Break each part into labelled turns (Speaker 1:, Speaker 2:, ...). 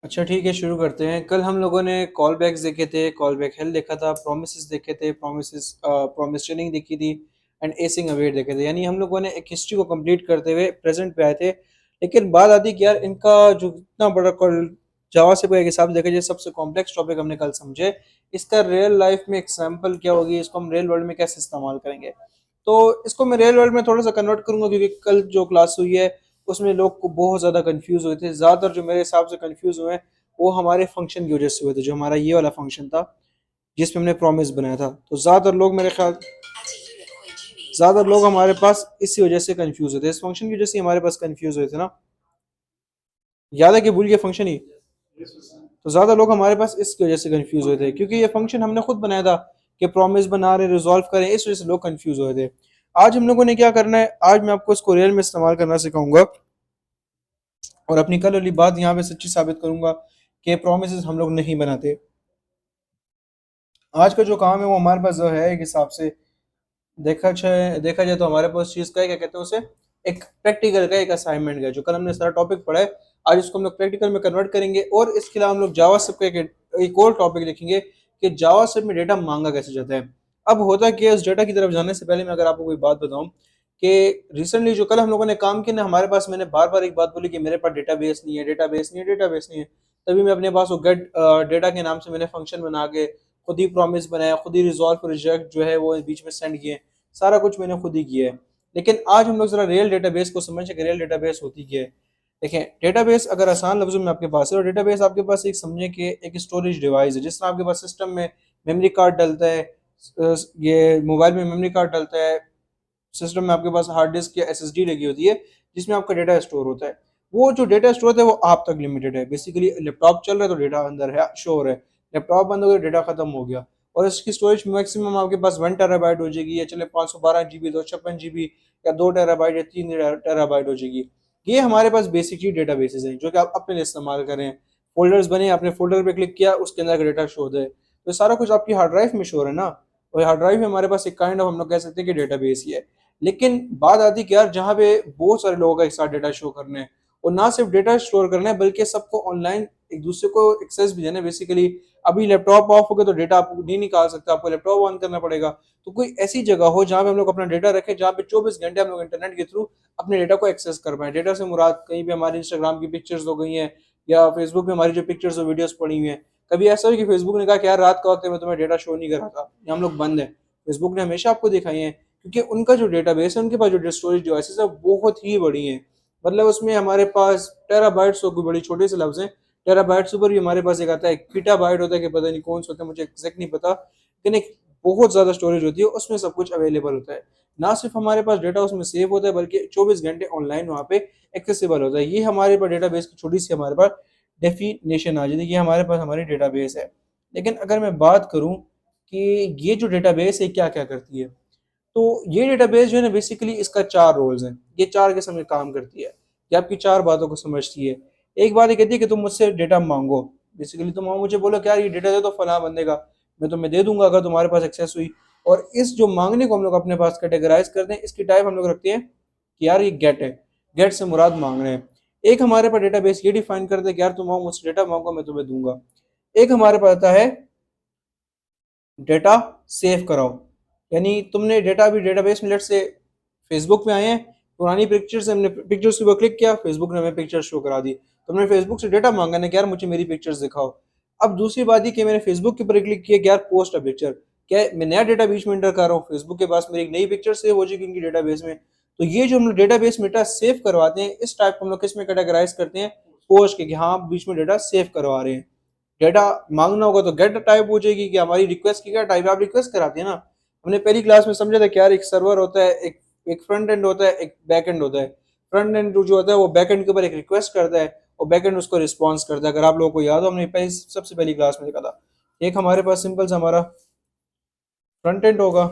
Speaker 1: अच्छा ठीक है, शुरू करते हैं। कल हम लोगों ने कॉल बैक्स देखे थे, कॉल बैक हेल्थ देखा था, प्रोमिसेस देखे थे, प्रोमिस चेनिंग देखी थी एंड एसिंग अवेयर देखे थे। यानी हम लोगों ने एक हिस्ट्री को कंप्लीट करते हुए प्रेजेंट पे आए थे। लेकिन बात आती है कि यार इनका जो इतना बड़ा कॉल जावा से एक हिसाब से देखा जाए सबसे कॉम्प्लेक्स टॉपिक हमने कल समझे, इसका रियल लाइफ में एग्जाम्पल क्या होगी, इसको हम रियल वर्ल्ड में कैसे इस्तेमाल करेंगे। तो इसको मैं रियल वर्ल्ड में थोड़ा सा कन्वर्ट करूंगा, क्योंकि कल जो क्लास हुई है उसमें लोग को बहुत ज़्यादा कंफ्यूज हुए थे। ज़्यादातर जो मेरे हिसाब से कंफ्यूज हुए हैं वो हमारे फंक्शन की वजह से हुए थे, जो हमारा ये वाला फंक्शन था जिसमें हमने प्रॉमिस बनाया था। तो ज़्यादातर लोग हमारे पास इसी वजह से कंफ्यूज हुए थे, इस फंक्शन की वजह से हमारे पास कंफ्यूज हुए थे ना। याद है कि भूल गए फंक्शन ही। तो ज़्यादा लोग हमारे पास इसकी वजह से कंफ्यूज हुए थे, क्योंकि ये फंक्शन हमने खुद बनाया था कि प्रॉमिस बना रहे रिजॉल्व करें, इस वजह से लोग कंफ्यूज हुए थे। आज हम लोगों ने क्या करना है, आज मैं आपको इसको रियल में इस्तेमाल करना सिखाऊंगा और अपनी कल वाली बात यहाँ पे सच्ची साबित करूंगा कि प्रोमिस हम लोग नहीं बनाते। आज का जो काम है वो हमारे पास जो है एक हिसाब से देखा जाए तो हमारे पास चीज़ का है, क्या कहते हैं उसे, एक प्रैक्टिकल का, एक असाइनमेंट का। जो कल हमने सारा टॉपिक पढ़ा है, आज इसको हम लोग प्रैक्टिकल में कन्वर्ट करेंगे। और इसके अलावा हम लोग जावास्क्रिप्ट का एक और टॉपिक लिखेंगे कि जावास्क्रिप्ट में डेटा मांगा कैसे जाता है। अब होता क्या है, इस डेटा की तरफ जाने से पहले मैं अगर आपको कोई बात बताऊं कि रिसेंटली जो कल हम लोगों ने काम किया ना, हमारे पास, मैंने बार बार एक बात बोली कि मेरे पास डेटाबेस नहीं है, डेटाबेस नहीं है, डेटाबेस नहीं है। तभी मैं अपने पास वो गेट डेटा के नाम से मैंने फंक्शन बना के खुद ही प्रॉमिस बनाया, खुद ही रिजॉल्व रिजेक्ट जो है वो बीच में सेंड किए। सारा कुछ मैंने खुद ही किया है। लेकिन आज हम लोग जरा रियल डेटाबेस को समझें कि रियल डेटाबेस होती क्या है। देखें, डेटाबेस अगर आसान लफ्जों में आपके पास है, और डेटाबेस आपके पास एक समझे कि एक स्टोरेज डिवाइस है। जिस तरह आपके पास सिस्टम में मेमोरी कार्ड डलता है, ये मोबाइल में मेमोरी कार्ड डलता है, सिस्टम में आपके पास हार्ड डिस्क या एसएसडी लगी होती है जिसमें आपका डेटा स्टोर होता है। वो जो डेटा स्टोर होता है वो आप तक लिमिटेड है। बेसिकली लैपटॉप चल रहा है तो डेटा अंदर है, शोर है। लैपटॉप बंद हो गया, डेटा खत्म हो गया। और इसकी स्टोरेज मैक्सिमम आपके पास 1 टेराबाइट हो जाएगी, या चले 512 GB, 256 GB, या 2 टेराबाइट, या 3 टेराबाइट हो जाएगी। ये हमारे पास बेसिकली डेटा बेसिस हैं जो कि आप अपने लिए इस्तेमाल करें। फोल्डर्स बने, आपने फोल्डर पे क्लिक किया, उसके अंदर का डेटा शो है, तो सारा कुछ आपकी हार्ड ड्राइव में शोर है ना। और हार्ड ड्राइव में हमारे पास एक काइंड ऑफ हम लोग कह सकते हैं कि डेटा बेस ही है। लेकिन बात आती है कि यार जहाँ पे बहुत सारे लोगों का एक साथ डेटा शो करना है, और ना सिर्फ डेटा स्टोर करना है बल्कि सबको ऑनलाइन एक दूसरे को एक्सेस भी देना है। बेसिकली अभी लैपटॉप ऑफ हो गया तो डेटा आप नहीं निकाल सकते, आपको लैपटॉप ऑन करना पड़ेगा। तो कोई ऐसी जगह हो जहाँ पे हम लोग अपना डेटा रखें, जहाँ पे 24 घंटे हम लोग इंटरनेट के थ्रू अपने डेटा को एक्सेस कर पाए। डेटा से मुराद कहीं भी हमारी इंस्टाग्राम की पिक्चर्स हो गई हैं, या फेसबुक में हमारी जो पिक्चर्स और वीडियोस पड़ी हुई हैं। कभी ऐसा हो कि फेसबुक ने कहा कि यार रात का वक्त है, मैं तुम्हें डेटा शो नहीं कर रहा था, या हम लोग बंद है। फेसबुक ने हमेशा आपको दिखाई है, क्योंकि उनका जो डेटाबेस है, उनके पास जो स्टोरेज डिवाइसेस है बहुत ही बड़ी है। मतलब उसमें हमारे पास टेराबाइट्स हो, कोई बड़ी छोटे से लफ्ज हैं। टेराबाइट्स ऊपर भी हमारे पास एक आता है, एक पीटाबाइट होता है कि पता नहीं कौन सा होता है, मुझे एग्जैक्ट नहीं पता, लेकिन एक बहुत ज़्यादा स्टोरेज होती है, उसमें सब कुछ अवेलेबल होता है। ना सिर्फ हमारे पास डेटा उसमें सेव होता है, बल्कि 24 घंटे ऑनलाइन वहाँ पे एक्सेसिबल होता है। ये हमारे पास डेटाबेस की छोटी सी हमारे पास डेफिनेशन आ जाती है कि हमारे पास हमारी डेटाबेस है। लेकिन अगर मैं बात करूँ कि ये जो डेटाबेस है क्या क्या करती है, तो ये डेटाबेस जो है ना, बेसिकली इसका 4 रोल्स हैं। ये 4 किस्म के काम करती है। ये आपकी 4 बातों को समझती है। एक बात ये कहती है कि तुम मुझसे डेटा मांगो। बेसिकली तुम मुझे बोलो कि यार ये डेटा दे तो फला बंदे का, मैं तुम्हें दे दूंगा अगर तुम्हारे पास एक्सेस हुई। और इस जो मांगने को हम लोग अपने पास कैटेगराइज करते हैं, इसकी टाइप हम लोग रखते हैं कि यार ये गेट है। गेट से मुराद मांगना है। एक हमारे पास डेटाबेस ये डिफाइन करते हैं कि यार तुम मुझसे डेटा मांगो, मैं तुम्हें दूंगा। एक हमारे पास आता है डेटा सेव कराओ। यानी तुमने डेटा भी डेटाबेस में लेट से फेसबुक में आए हैं, पुरानी पिक्चर से हमने पिक्चर्स के ऊपर क्लिक किया, फेसबुक ने हमें पिक्चर शो करा दी। तुमने फेसबुक से डेटा मांगा ना कि यार मुझे मेरी पिक्चर्स दिखाओ। अब दूसरी बात ये कि मैंने फेसबुक के ऊपर क्लिक किया कि यार पोस्ट अ पिक्चर। क्या मैं नया डेटा बीच में एंटर कर रहा हूँ, फेसबुक के पास मेरी एक नई पिक्चर सेव हो जाएगी उनकी डेटाबेस में। तो ये जो हम लोग डेटाबेस में डेटा सेव करवाते हैं, इस टाइप को हम लोग किस में कैटेगराइज करते हैं, पोस्ट के, कि हाँ आप बीच में डेटा सेव करवा रहे हैं। डेटा मांगना होगा तो गेट टाइप हो जाएगी कि हमारी रिक्वेस्ट की क्या टाइप है, आप रिक्वेस्ट कराते हैं ना। हमने पहली क्लास में समझा था कि यार एक सर्वर होता है, एक एक फ्रंट एंड होता है, एक बैक एंड होता है। फ्रंट एंड जो होता है वो बैक एंड के ऊपर एक रिक्वेस्ट करता है, और बैक एंड उसको रिस्पॉन्स करता है। अगर आप लोगों को याद हो, हमने सबसे पहली क्लास में देखा था। एक हमारे पास सिंपल सा हमारा फ्रंट एंड होगा,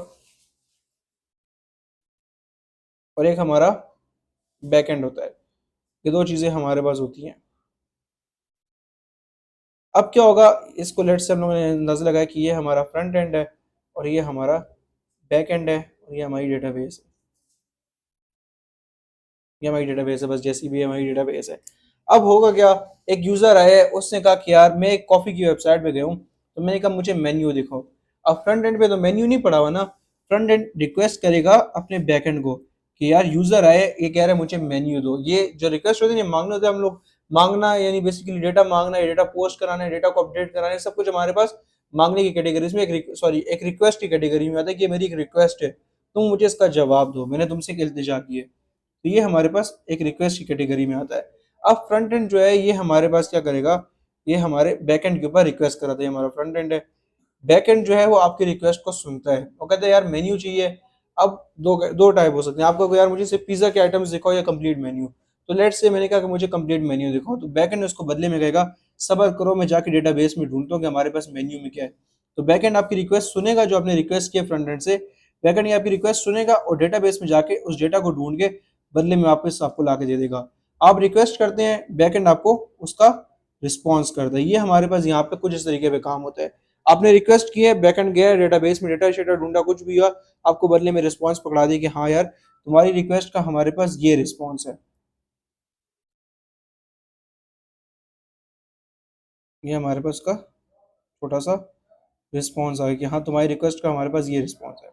Speaker 1: और एक हमारा बैक एंड होता है। ये दो चीज़ें हमारे पास होती हैं। अब क्या होगा, इसको लेट से हम लोगों ने अंदाजा लगाया कि ये हमारा फ्रंट एंड है, और ये हमारा बैक एंड है, और ये हमारी डेटाबेस है। ये हमारी डेटाबेस है, बस जैसी भी हमारी डेटाबेस है। अब होगा क्या, एक यूजर आया, उसने कहा कि यार मैं एक कॉफी की वेबसाइट पे गया हूँ, तो मैंने कहा मुझे मेन्यू दिखाओ। अब फ्रंट एंड पे तो मेन्यू नहीं पड़ा हुआ ना, फ्रंट एंड रिक्वेस्ट करेगा अपने बैक एंड को कि यार यूजर आए, ये कह रहा है मुझे मेन्यू दो। ये जो रिक्वेस्ट होती है मांगने होते हैं हम लोग, मांगना यानी बेसिकली डेटा मांगना है, डेटा पोस्ट कराना है, डेटा को अपडेट कराना है, सब कुछ हमारे पास मांगने की कैटेगरीज में एक सॉरी एक रिक्वेस्ट की कैटेगरी में आता है कि ये मेरी एक रिक्वेस्ट है, तुम मुझे इसका जवाब दो, मैंने तुमसे एक इल्तिजा की है। तो ये हमारे पास एक रिक्वेस्ट की कैटेगरी में आता है। अब फ्रंट एंड जो है ये हमारे पास क्या करेगा, ये हमारे बैक एंड के ऊपर रिक्वेस्ट कराता है, ये हमारा फ्रंट एंड है। बैक एंड जो है वो आपकी रिक्वेस्ट को सुनता है, वो कहता है यार मेन्यू चाहिए। अब दो दो टाइप हो सकते हैं, आपको यार मुझे सिर्फ पिज्जा के आइटम्स दिखाओ या कंप्लीट मेन्यू। तो लेट्स से मैंने कहा कि मुझे कंप्लीट मेन्यू दिखाओ, तो बैक एंड उसको बदले में कहेगा सबर करो, मैं जाके डेटाबेस में ढूंढता हूँ कि हमारे पास मेन्यू में क्या है। तो बैक एंड आपकी रिक्वेस्ट सुनेगा, जो आपने रिक्वेस्ट किया फ्रंट एंड से, बैक एंड आपकी रिक्वेस्ट सुनेगा और डेटाबेस में जाके उस डेटा को ढूंढ के बदले में वापस आपको ला के दे देगा। आप रिक्वेस्ट करते हैं, बैक एंड आपको उसका रिस्पॉन्स करता है। ये हमारे पास यहाँ पे कुछ इस तरीके पे काम होता है। आपने रिक्वेस्ट की है, बैकएंड गया डेटाबेस में, डेटा शेटा ढूंढा, कुछ भी हुआ, आपको बदले में रिस्पांस पकड़ा दी कि हाँ यार तुम्हारी रिक्वेस्ट का हमारे पास ये रिस्पांस है। ये हमारे पास का छोटा सा रिस्पांस आ गया कि हाँ तुम्हारी रिक्वेस्ट का हमारे पास ये रिस्पांस है।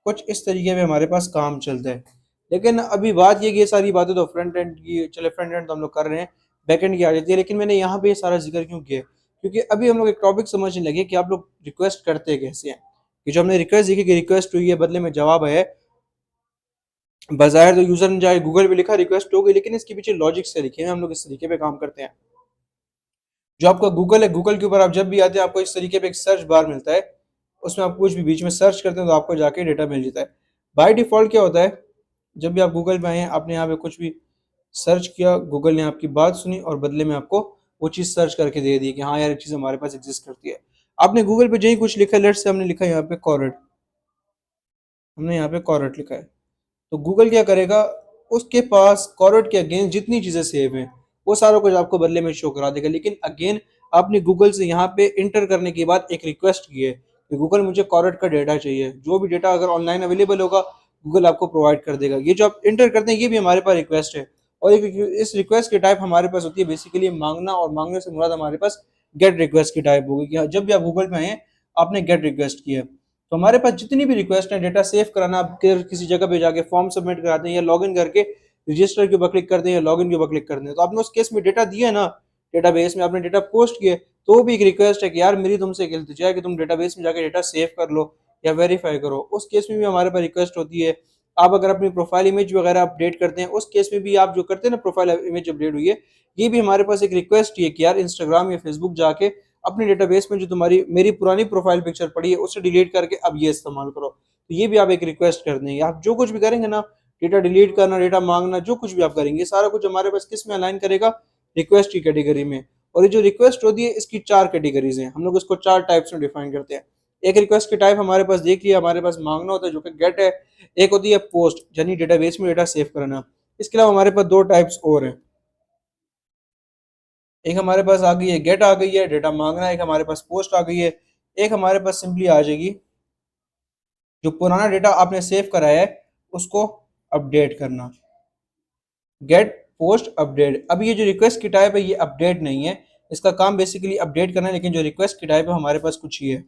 Speaker 1: कुछ इस तरीके में हमारे पास काम चलता है। लेकिन अभी बात ये कि ये सारी बातें तो फ्रंट एंड की चले, फ्रंट एंड तो हम लोग कर रहे हैं, बैक एंड की आ जाती है। लेकिन मैंने यहाँ पे ये सारा जिक्र क्यों किया, क्योंकि अभी हम लोग एक टॉपिक समझने लगे कि आप लोग रिक्वेस्ट करते कैसे हैं। कि जो हमने रिक्वेस्ट देखी कि रिक्वेस्ट हुई है, बदले में जवाब है, बाज़ाहिर तो यूज़र ने जाके गूगल पे लिखा रिक्वेस्ट हो गई, लेकिन इसके पीछे लॉजिक से लिखे हैं। हम लोग इस तरीके पे काम करते हैं। जो आपका गूगल है, गूगल के ऊपर आप जब भी आते हैं आपको इस तरीके पे एक सर्च बार मिलता है, उसमें आप कुछ भी बीच में सर्च करते हैं तो आपको जाके डेटा मिल जाता है। बाय डिफ़ॉल्ट क्या होता है, जब भी आप गूगल पे आए हैं, आपने यहाँ पे कुछ भी सर्च किया, गूगल ने आपकी बात सुनी और बदले में आपको वो चीज़ सर्च करके दे दी कि हाँ यार ये चीज़ हमारे पास एग्ज़िस्ट करती है। आपने गूगल पे जो ही कुछ लिखा, लेट्स से हमने लिखा यहाँ पे कॉर्ड, हमने यहाँ पे कॉर्ड लिखा है, तो गूगल क्या करेगा, उसके पास कॉर्ड के अगेंस्ट जितनी चीज़ें सेव हैं वो सारा कुछ आपको बदले में शो करा देगा। लेकिन अगेन आपने गूगल से यहाँ पे इंटर करने के बाद एक रिक्वेस्ट की है कि गूगल मुझे कॉर्ड का डेटा चाहिए, जो भी डेटा अगर ऑनलाइन अवेलेबल होगा गूगल आपको प्रोवाइड कर देगा। ये जो आप इंटर करते हैं ये भी हमारे पास रिक्वेस्ट है। और इस रिक्वेस्ट की टाइप हमारे पास होती है बेसिकली मांगना, और मांगने से मुराद हमारे पास गेट रिक्वेस्ट की टाइप होगी कि हाँ, जब भी आप गूगल पे आए आपने गेट रिक्वेस्ट की है, तो हमारे पास जितनी भी रिक्वेस्ट है, डेटा सेव कराना, आप किसी जगह पे जाके फॉर्म सबमिट कराते हैं या लॉगिन करके रजिस्टर के ऊपर क्लिक करते हैं या लॉगिन के ऊपर क्लिक करते हैं, तो आपने उस केस में डेटा दिया है ना, डेटाबेस में आपने डेटा पोस्ट किए, तो वो भी एक रिक्वेस्ट है कि यार मेरी तुमसे एक इल्तिजा है कि तुम डेटाबेस में जाके डेटा सेव कर लो या वेरीफाई करो। उस केस में भी हमारे पास रिक्वेस्ट होती है। आप अगर अपनी प्रोफाइल इमेज वगैरह अपडेट करते हैं, उस केस में भी आप जो करते हैं ना, प्रोफाइल इमेज अपडेट हुई है, ये भी हमारे पास एक रिक्वेस्ट है कि यार इंस्टाग्राम या फेसबुक जाके अपने डेटाबेस में जो तुम्हारी मेरी पुरानी प्रोफाइल पिक्चर पड़ी है उसे डिलीट करके अब ये इस्तेमाल करो। तो ये भी आप एक रिक्वेस्ट कर देंगे। आप जो कुछ भी करेंगे ना, डेटा डिलीट करना, डेटा मांगना, जो कुछ भी आप करेंगे सारा कुछ हमारे पास किस में अलाइन करेगा, रिक्वेस्ट की कैटेगरी में। और ये जो रिक्वेस्ट होती है इसकी चार कैटेगरीज हैं, हम लोग इसको चार टाइप्स में डिफाइन करते हैं। एक रिक्वेस्ट की टाइप हमारे पास देख लिया, हमारे पास मांगना होता है जो कि गेट है। एक होती है पोस्ट, यानी डेटाबेस में डेटा सेव करना। इसके अलावा हमारे पास दो टाइप्स और हैं। एक हमारे पास आ गई है गेट, आ गई है डेटा मांगना, एक हमारे पास पोस्ट आ गई है। एक हमारे पास सिंपली आ जाएगी जो पुराना डेटा आपने सेव कराया है उसको अपडेट करना, गेट पोस्ट अपडेट। अब ये जो रिक्वेस्ट की टाइप है ये अपडेट नहीं है, इसका काम बेसिकली अपडेट करना है, लेकिन जो रिक्वेस्ट की टाइप है हमारे पास कुछ ही है।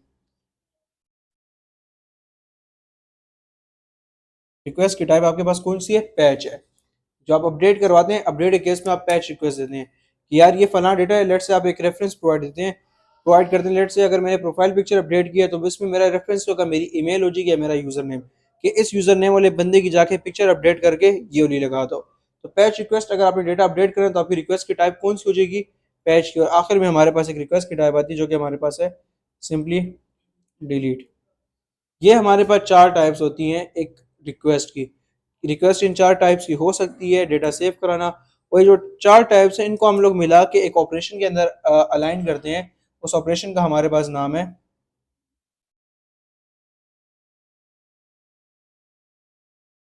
Speaker 1: रिक्वेस्ट की टाइप आपके पास कौन सी है, पैच है। जो आप अपडेट करवाते हैं, अपडेट के केस में आप पैच रिक्वेस्ट देते हैं कि यार ये फला डेटा है, लेट से आप एक रेफरेंस प्रोवाइड देते हैं, प्रोवाइड करते हैं। लेट से अगर मैंने प्रोफाइल पिक्चर अपडेट किया तो इसमें मेरा रेफरेंस होगा, मेरी ईमेल हो जाएगी या मेरा यूजर नेम, कि इस यूजर नेम वाले बंदे की जाके पिक्चर अपडेट करके ये वाली लगा दो। तो पैच रिक्वेस्ट अगर आपने डेटा अपडेट करें तो आपकी रिक्वेस्ट की टाइप कौन सी हो जाएगी, पैच की। और आखिर में हमारे पास एक रिक्वेस्ट की टाइप आती है जो कि हमारे पास है सिंपली डिलीट। ये हमारे पास चार टाइप्स होती हैं एक रिक्वेस्ट की। रिक्वेस्ट इन चार टाइप्स की हो सकती है, डेटा सेव कराना। और ये जो चार टाइप्स हैं इनको हम लोग मिला के एक ऑपरेशन के अंदर अलाइन करते हैं। उस ऑपरेशन का हमारे पास नाम है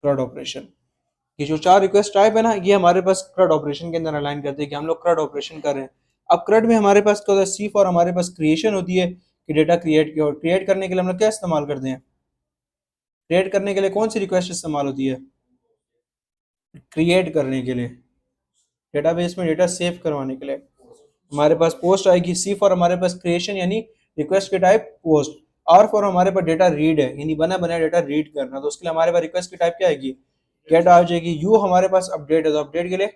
Speaker 1: CRUD ऑपरेशन। ये जो चार रिक्वेस्ट टाइप है ना, ये हमारे पास CRUD ऑपरेशन के अंदर अलाइन करते हैं कि हम लोग CRUD ऑपरेशन कर रहे हैं। अब CRUD में हमारे पास क्या होता है, सी फॉर हमारे पास क्रिएशन होती है कि डेटा क्रिएट किया, और क्रिएट करने के लिए हम लोग क्या इस्तेमाल करते हैं, क्रिएट करने के लिए कौन सी रिक्वेस्ट इस्तेमाल होती है, क्रिएट करने के लिए डेटाबेस में डेटा सेव करवाने के लिए। हमारे पास पोस्ट आएगी, सी फॉर हमारे पास क्रिएशन यानी रिक्वेस्ट के टाइप पोस्ट, आर फॉर हमारे पास डेटा रीड है यानी बना बनाया डेटा रीड करना, तो उसके लिए हमारे पास रिक्वेस्ट की टाइप क्या आएगी, गेट आ जाएगी। यू हमारे पास अपडेट है, तो अपडेट के लिए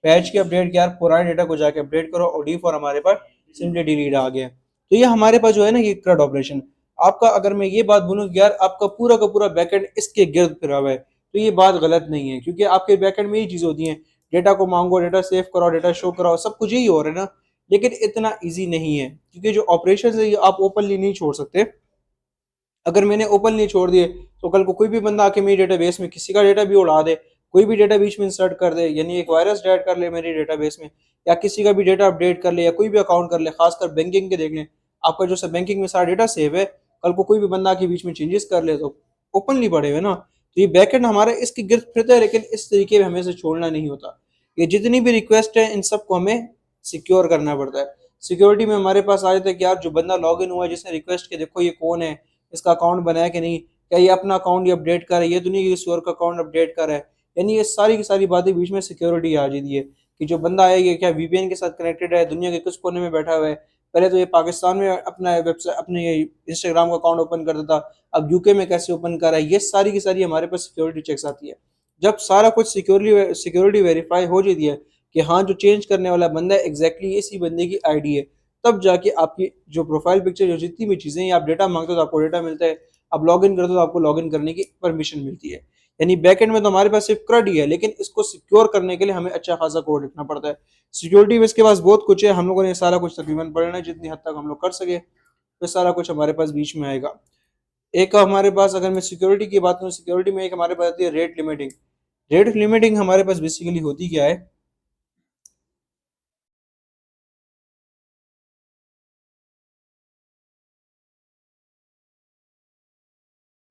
Speaker 1: पैच की अपडेट के यार पुराने डेटा को जाके अपडेट करो, और डी फॉर हमारे पास सिंपली डिलीट आ गया। तो ये हमारे पास जो है ना ये CRUD ऑपरेशन। आपका अगर मैं ये बात बोलूँ कि यार आपका पूरा का पूरा बैकएंड इसके गिर्द फिरा हुआ है, तो ये बात गलत नहीं है, क्योंकि आपके बैकएंड में ये चीज होती है, डेटा को मांगो, डेटा सेव कराओ, डेटा शो कराओ, सब कुछ यही हो रहा है ना। लेकिन इतना ईजी नहीं है, क्योंकि जो ऑपरेशन है ये आप ओपनली नहीं छोड़ सकते। अगर मैंने ओपनली छोड़ दिए तो कल को कोई भी बंदा आके मेरे डेटाबेस में किसी का डेटा भी उड़ा दे, कोई भी डेटा बीच में इंसर्ट कर दे, यानी एक वायरस ऐड कर ले मेरे डेटाबेस में, या किसी का भी डेटा अपडेट कर ले, या कोई भी अकाउंट कर ले, खासकर बैंकिंग के देख लें, आपका जो बैंकिंग में सारा डेटा सेव है, कल को कोई भी बंदा आके बीच में चेंजेस कर ले तो ओपनली पड़े हुए ना। तो ये बैकएंड हमारे इसकी गिरफ्त फिरता है, लेकिन इस तरीके में हमें से छोड़ना नहीं होता। ये जितनी भी रिक्वेस्ट है इन सबको हमें सिक्योर करना पड़ता है। सिक्योरिटी में हमारे पास आ जाता है कि यार जो बंदा लॉग इन हुआ है, जिसने रिक्वेस्ट की, देखो ये कौन है, इसका अकाउंट बनाया कि नहीं, क्या ये अपना अकाउंट ये अपडेट कर है, ये तो नहीं कि किसी और का अकाउंट अपडेट कर है। यानी ये सारी की सारी बातें बीच में सिक्योरिटी आ जाती है कि जो बंदा है ये क्या वीपीएन के साथ कनेक्टेड है, दुनिया के किस कोने में बैठा हुआ है। पहले तो ये पाकिस्तान में अपना वेबसाइट अपने इंस्टाग्राम का अकाउंट ओपन करता था, अब यूके में कैसे ओपन कर रहा है, ये सारी की सारी हमारे पास सिक्योरिटी चेक्स आती है। जब सारा कुछ सिक्योरिटी वेरीफाई हो जाती है कि हाँ जो चेंज करने वाला बंदा है एग्जैक्टली इसी बंदे की आईडी है, तब जाके आपकी जो प्रोफाइल पिक्चर, जो जितनी भी चीजें आप डेटा मांगते हो तो आपको डेटा मिलता है, आप लॉग इन करते हो तो आपको लॉग इन करने की परमिशन मिलती है। यानी बैकएंड में तो हमारे पास सिर्फ CRUD ही है, लेकिन इसको सिक्योर करने के लिए हमें अच्छा खासा कोड लिखना पड़ता है। सिक्योरिटी में इसके पास बहुत कुछ है, हम लोगों ने सारा कुछ तकरीबन पढ़ना है जितनी हद तक हम लोग कर सके, तो सारा कुछ हमारे पास बीच में आएगा। एक हमारे पास अगर मैं सिक्योरिटी की बात करूँ, सिक्योरिटी में एक हमारे पास आती है रेट लिमिटिंग। रेट लिमिटिंग हमारे पास बेसिकली होती क्या है,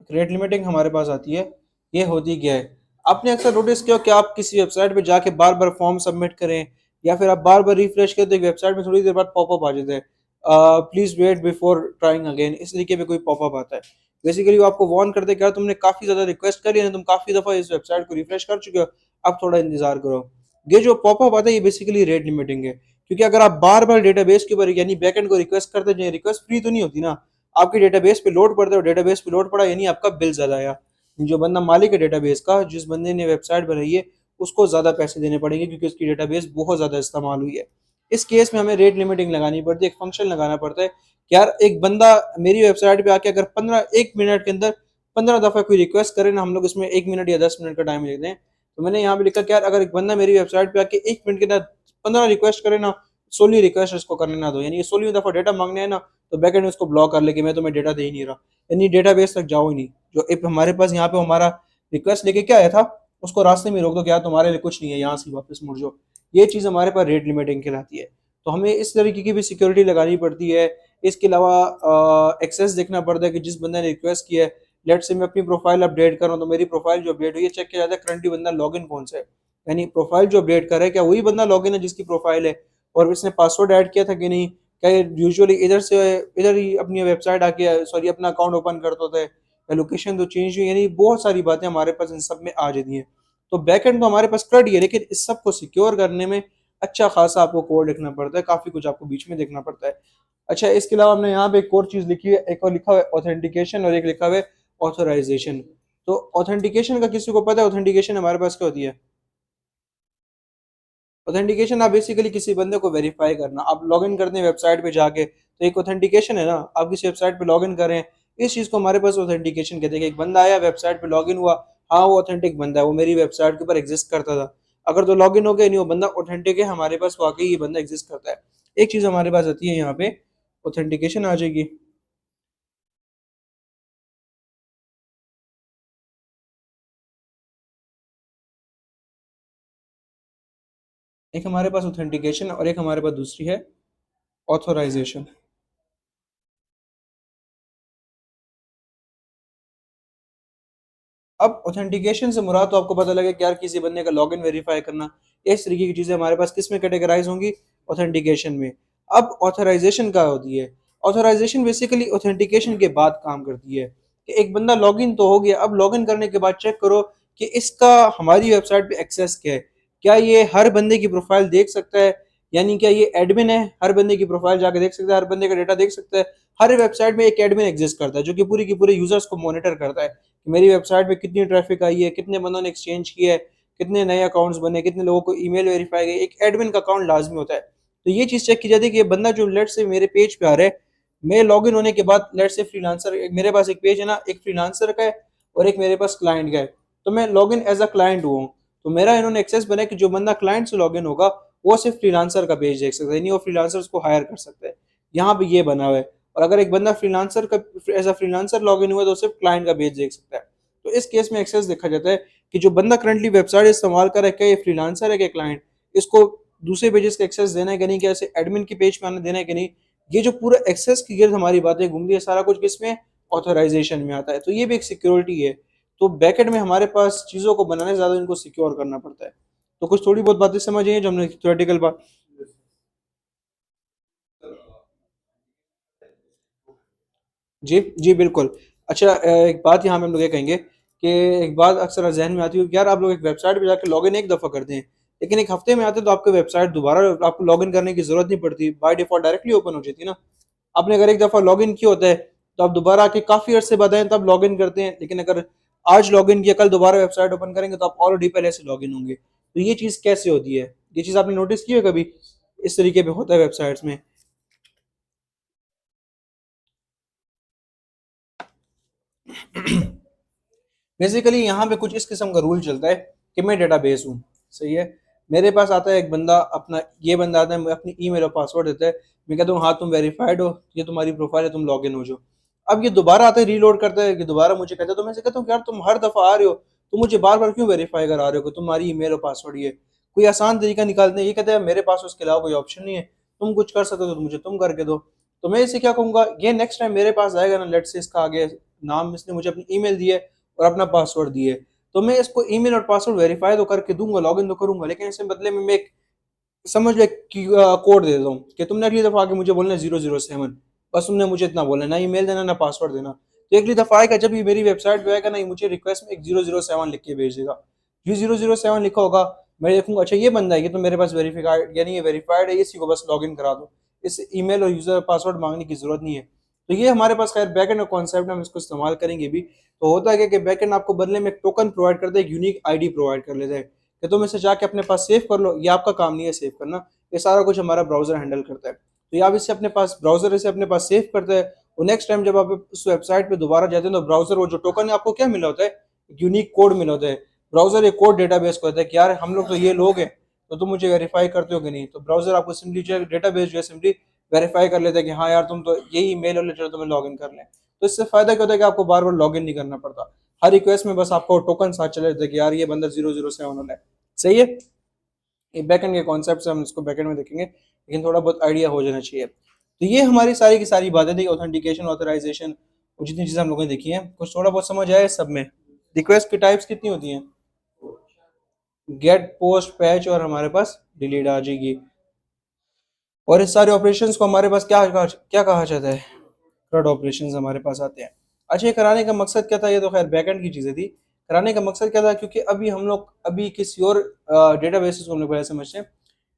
Speaker 1: रेट लिमिटिंग हमारे पास आती है, ये होती क्या है, आपने अक्सर नोटिस किया हो कि आप किसी वेबसाइट पे जाके बार बार फॉर्म सबमिट करें, या फिर आप बार बार रिफ्रेश करें तो एक वेबसाइट में थोड़ी देर बाद पॉपअप आ जाता है, please wait before trying again, इस तरीके पे कोई पॉपअप आता है। बेसिकली वो आपको वार्न करते क्या तुमने काफी ज्यादा रिक्वेस्ट करी है ना, तुम काफी दफा इस वेबसाइट को रिफ्रेश कर चुके हो, अब थोड़ा इंतजार करो। ये जो पॉपअप आता है ये बेसिकली रेट लिमिटिंग है, क्योंकि अगर आप बार बार डेटाबेस के ऊपर यानी बैकएंड को रिक्वेस्ट करते जाए, रिक्वेस्ट फ्री तो नहीं होती ना, आपके डेटाबेस पे लोड पड़ता है, डेटाबेस पे लोड पड़ा यानी आपका बिल ज्यादा आया, जो बंदा मालिक है डेटाबेस का, जिस बंदे ने वेबसाइट बनाई है, उसको ज्यादा पैसे देने पड़ेंगे क्योंकि उसकी डेटाबेस बहुत ज्यादा इस्तेमाल हुई है। इस केस में हमें रेट लिमिटिंग लगानी पड़ती है, एक फंक्शन लगाना पड़ता है कि यार एक बंदा मेरी वेबसाइट पे आके अगर 1 मिनट के अंदर 15 दफा कोई रिक्वेस्ट करे ना, हम लोग इसमें 1 मिनट या 10 मिनट का टाइम लेते हैं, तो मैंने यहाँ पे लिखा कि यार अगर एक बंदा मेरी वेबसाइट पे आके 1 मिनट के अंदर 15 रिक्वेस्ट करे ना, 16 रिक्वेस्ट इसको करने ना दो, यानी 16वीं दफा डेटा मांगने है ना, तो बैकएंड उसको ब्लॉक कर ले कि मैं तुम्हें डेटा दे ही नहीं रहा, यानी डेटाबेस तक जाओ ही नहीं। जो ऐप हमारे पास यहाँ पे हमारा रिक्वेस्ट लेके क्या आया था, उसको रास्ते में रोक दो, क्या तुम्हारे लिए कुछ नहीं है, यहाँ से वापस मुड़ जाओ। ये चीज हमारे पास रेट लिमिटिंग कहलाती है। तो हमें इस तरीके की भी सिक्योरिटी लगानी पड़ती है। इसके अलावा एक्सेस देखना पड़ता है कि जिस बंदे ने रिक्वेस्ट किया है, लेट से मैं अपनी प्रोफाइल अपडेट कर रहा हूँ, तो मेरी प्रोफाइल जो अपडेट हुई है चेक किया जाता है करंटली बंदा लॉग इन कौन सा है, यानी प्रोफाइल जो अपडेट कर रहा है क्या वही बंदा लॉग इन है जिसकी प्रोफाइल है, और इसने पासवर्ड ऐड किया था कि नहीं, क्या यूजुअली इधर से इधर ही अपनी वेबसाइट आके सॉरी अपना अकाउंट ओपन करते होता है, या लोकेशन तो चेंज हुई, यानी बहुत सारी बातें हमारे पास इन सब में आ जाती हैं। तो बैकएंड तो हमारे पास CRUD ही है, लेकिन इस सब को सिक्योर करने में अच्छा खासा आपको कोड लिखना पड़ता है, काफी कुछ आपको बीच में देखना पड़ता है। अच्छा, इसके अलावा हमने यहाँ पे एक और चीज लिखी है, एक और लिखा हुआ है ऑथेंटिकेशन और एक लिखा हुआ है ऑथराइजेशन। तो ऑथेंटिकेशन का किसी को पता है ऑथेंटिकेशन हमारे पास क्या होती है? ऑथेंटिकेशन आप बेसिकली किसी बंदे को वेरीफाई करना, आप लॉगिन करते हैं वेबसाइट पे जाके, तो एक ऑथेंटिकेशन है ना, आप किसी वेबसाइट पे लॉगिन करें, इस चीज को हमारे पास ऑथेंटिकेशन कहते हैं कि एक बंदा आया वेबसाइट पे लॉगिन हुआ, हाँ वो ऑथेंटिक बंदा है, वो मेरी वेबसाइट के ऊपर एग्जिस्ट करता था। अगर तो लॉगिन हो गया नहीं वो बंदा ऑथेंटिक है, हमारे पास वाकई ये बंदा एग्जिस्ट करता है। एक चीज हमारे पास आती है यहाँ पे, ऑथेंटिकेशन आ जाएगी। एक हमारे पास ऑथेंटिकेशन और एक हमारे पास दूसरी है ऑथोराइजेशन। अब ऑथेंटिकेशन से मुराद तो आपको पता लगे कि यार किसी बंदे का लॉगिन वेरीफाई करना, इस तरीके की चीजें हमारे पास किस में कैटेगराइज होंगी, ऑथेंटिकेशन में। अब ऑथराइजेशन क्या होती है? ऑथराइजेशन बेसिकली ऑथेंटिकेशन के बाद काम करती है कि एक बंदा लॉगिन तो हो गया, अब लॉगिन करने के बाद चेक करो कि इसका हमारी वेबसाइट पे एक्सेस क्या है, क्या ये हर बंदे की प्रोफाइल देख सकता है? यानी क्या ये एडमिन है, हर बंदे की प्रोफाइल जाके देख सकता है, हर बंदे का डेटा देख सकता है? हर वेबसाइट में एक एडमिन एग्जिस्ट करता है जो कि पूरी की पूरे यूजर्स को मॉनिटर करता है कि मेरी वेबसाइट पे कितनी ट्रैफिक आई है, कितने बंदों ने एक्सचेंज किया है, कितने नए अकाउंट्स बने, कितने लोगों को ईमेल वेरीफाई गई। एक एडमिन का अकाउंट लाजमी होता है। तो ये चीज चेक की जाती है कि ये बंदा जो लेट से मेरे पेज पे आ रहा है, मैं लॉग इन होने के बाद लेट से फ्रीलांसर, मेरे पास एक पेज है ना, एक फ्रीलांसर का है और एक मेरे पास क्लाइंट का है। तो मैं log in as a client हुआ हूँ। तो मेरा इन्होंने एक्सेस बनाया कि जो बंदा क्लाइंट से लॉग इन होगा वो सिर्फ फ्रीलांसर का पेज देख सकता है, नहीं वो फ्रीलांसर्स को हायर कर सकता है। यहाँ पे ये बना हुआ है। और अगर एक बंदा फ्रीलांसर का as a freelancer log in हुआ तो सिर्फ क्लाइंट का पेज देख सकता है। तो इस केस में एक्सेस देखा जाता है कि जो बंदा करंटली वेबसाइट इस्तेमाल कर रहा है, क्या ये फ्रीलांसर है क्या क्लाइंट, इसको दूसरे पेजेस का एक्सेस देना है कि नहीं, क्या ऐसे एडमिन के पेज पे आने देना है कि नहीं। ये जो पूरा एक्सेस की गिर्द हमारी बातें घूम रही है, सारा कुछ किसमें, ऑथराइजेशन में आता है। तो ये भी एक सिक्योरिटी है। तो बैकएंड में हमारे पास चीज़ों को बनाने से ज़्यादा इनको सिक्योर करना पड़ता है। तो कुछ थोड़ी बहुत बातें समझ आई हैं जो हमने थ्योरेटिकल बात। जी, जी, बिल्कुल। अच्छा, एक बात यहाँ पे हम लोग ये कहेंगे कि एक बात अक्सर ज़हन में आती है कि यार आप लोग एक वेबसाइट पे जाके लॉगिन एक दफ़ा करते हैं, लेकिन एक हफ्ते में आते हैं तो आपकी वेबसाइट दोबारा आपको लॉगिन करने की ज़रूरत नहीं पड़ती, बाय डिफ़ॉल्ट डायरेक्टली ओपन हो जाती है ना। आपने अगर एक दफ़ा लॉगिन किया होता है, तो आप दोबारा आके काफ़ी अरसे बाद आएँ तब लॉगिन करते हैं, लेकिन अगर आज लॉगिन किया, कल दोबारा वेबसाइट ओपन करेंगे तो आप ऑलरेडी पहले से लॉगिन होंगे। तो ये चीज़ कैसे होती है? ये चीज़ आपने नोटिस की है कभी? इस तरीके पे होता है वेबसाइट्स में। बेसिकली यहाँ पे कुछ इस किस्म का रूल चलता है कि मैं डेटाबेस हूँ, सही है। मेरे पास आता है एक बंदा, अपना ये बंदा आता है, मैं अपनी ईमेल और पासवर्ड देता है। मैं कहता हूँ हाँ तुम वेरीफाइड हो, ये तुम्हारी प्रोफाइल है, तुम लॉग इन हो जाओ। अब ये दोबारा आता है, रीलोड करता है कि दोबारा मुझे कहता है। तो मैं से कहता हूँ यार तुम हर दफा आ रहे हो, तुम मुझे बार बार क्यों वेरीफाई करा रहे हो कि तुम्हारी ईमेल और पासवर्ड ये। कोई आसान तरीका निकालते हैं, ये कहते हैं मेरे पास उसके अलावा कोई ऑप्शन नहीं है, तुम कुछ कर सकते हो तो मुझे तुम करके दो। तो मैं इसे क्या कहूँगा, ये नेक्स्ट टाइम मेरे पास आएगा ना, लेट से इसका आगे नाम, इसने मुझे अपनी ईमेल दी है और अपना पासवर्ड दिए, तो मैं इसको ईमेल और पासवर्ड वेरीफाई तो करके दूंगा, लॉगिन तो करूंगा, लेकिन इसके बदले में मैं एक, समझ लो, कोड दे देता हूँ कि तुमने अगली दफा आके मुझे बोलना है 007, बस तुमने मुझे इतना बोलना है, ना ईमेल देना ना पासवर्ड देना। तो अगली दफा आएगा जब ये मेरी वेबसाइट पे आएगा ना, ये मुझे रिक्वेस्ट में एक 007 लिख के भेज देगा। ये 007 लिखा होगा, मैं देखूंगा अच्छा ये बंदा है, ये तो मेरे पास वेरीफाइड, यानी ये वेरीफाइड है, इसी को बस लॉगिन करा दो, इस ईमेल और यूजर पासवर्ड मांगने की जरूरत नहीं है। तो ये हमारे पास खैर बैकएंड का कॉन्सेप्ट, हम इसको इस्तेमाल करेंगे भी। तो होता है क्या कि बैकएंड आपको बदले में एक टोकन प्रोवाइड करता है, एक यूनिक आईडी प्रोवाइड कर लेता है कि तुम इसे जाके अपने पास सेव कर लो। ये आपका काम नहीं है सेव करना, ये सारा कुछ हमारा ब्राउजर हैंडल करता है। तो ये आप इसे अपने पास, ब्राउजर इसे अपने पास सेव करता है। और नेक्स्ट टाइम जब आप उस वेबसाइट पे दोबारा जाते हैं तो ब्राउजर, वो जो टोकन है आपको क्या मिला होता है, यूनिक कोड मिला होता है। ब्राउजर एक कोड डेटाबेस को होता है कि यार हम लोग तो ये लोग हैं, तो तुम मुझे वेरीफाई करते हो कि नहीं। तो ब्राउजर आपको सिंपली जो डेटाबेस जो है सिंपली वेरीफाई कर लेता है कि हाँ यार तुम तो यही मेल वाले, चलो तुम्हें लॉग इन कर लें। तो इससे फायदा क्या होता है कि आपको बार बार लॉग इन नहीं करना पड़ता, हर रिक्वेस्ट में बस आपको टोकन साथ चले जाते हैं कि यार ये बंदा 007 वाला है, सही है। ये बैकएंड के कॉन्सेप्ट से हम इसको बैकएंड में देखेंगे, लेकिन थोड़ा बहुत आइडिया हो जाना चाहिए। तो ये हमारी सारी की सारी बातें थी, ऑथेंटिकेशन, ऑथराइजेशन, और जितनी चीज़ें हम लोगों ने देखी हैं, कुछ थोड़ा बहुत समझ आया सब में। रिक्वेस्ट की टाइप्स कितनी होती हैं? गेट, पोस्ट, पैच और हमारे पास डिलीट आ जाएगी। और इस सारे ऑपरेशंस को हमारे पास क्या कहा जाता है? फ्लड ऑपरेशंस हमारे पास आते हैं। अच्छा, ये कराने का मकसद क्या था? ये तो खैर बैकएंड की चीज़ें थी। कराने का मकसद क्या था, क्योंकि अभी हम लोग अभी किसी और डेटाबेसेस को हम लोग पहले समझते हैं।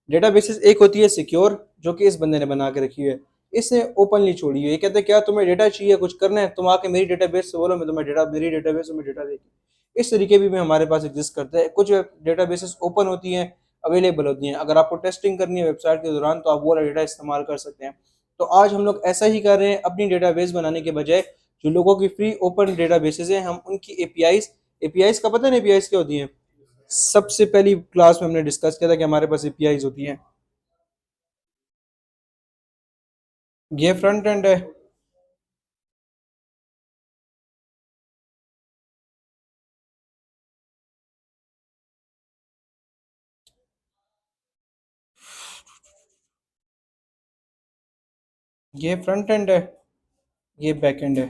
Speaker 1: डेटाबेसेस एक होती है सिक्योर, जो कि इस बंदे ने बना के रखी है, इसने ओपनली छोड़ी है। ये कहते हैं क्या तुम्हें डेटा चाहिए, कुछ करना है, तुम आके मेरी डेटाबेस से बोलो, मैं तुम्हें डेटा, मेरी डेटाबेस में डेटा देगी। इस तरीके भी में हमारे पास एग्जिस्ट करता है। कुछ डेटाबेसेस ओपन होती हैं, अवेलेबल होती हैं, अगर आपको टेस्टिंग करनी है वेबसाइट के दौरान तो आप वो वाला डेटा इस्तेमाल कर सकते हैं। तो आज हम लोग ऐसा ही कर रहे हैं, अपनी डेटाबेस बनाने के बजाय जो लोगों की फ्री ओपन डेटाबेसेस हैं, हम उनकी एपीआईज, एपीआईज का पता नहीं एपीआईज क्या होती हैं? सबसे पहली क्लास में हमने डिस्कस किया था कि हमारे पास एपीआईज होती हैं। ये फ्रंट एंड है। ये फ्रंट एंड है, ये बैक एंड है।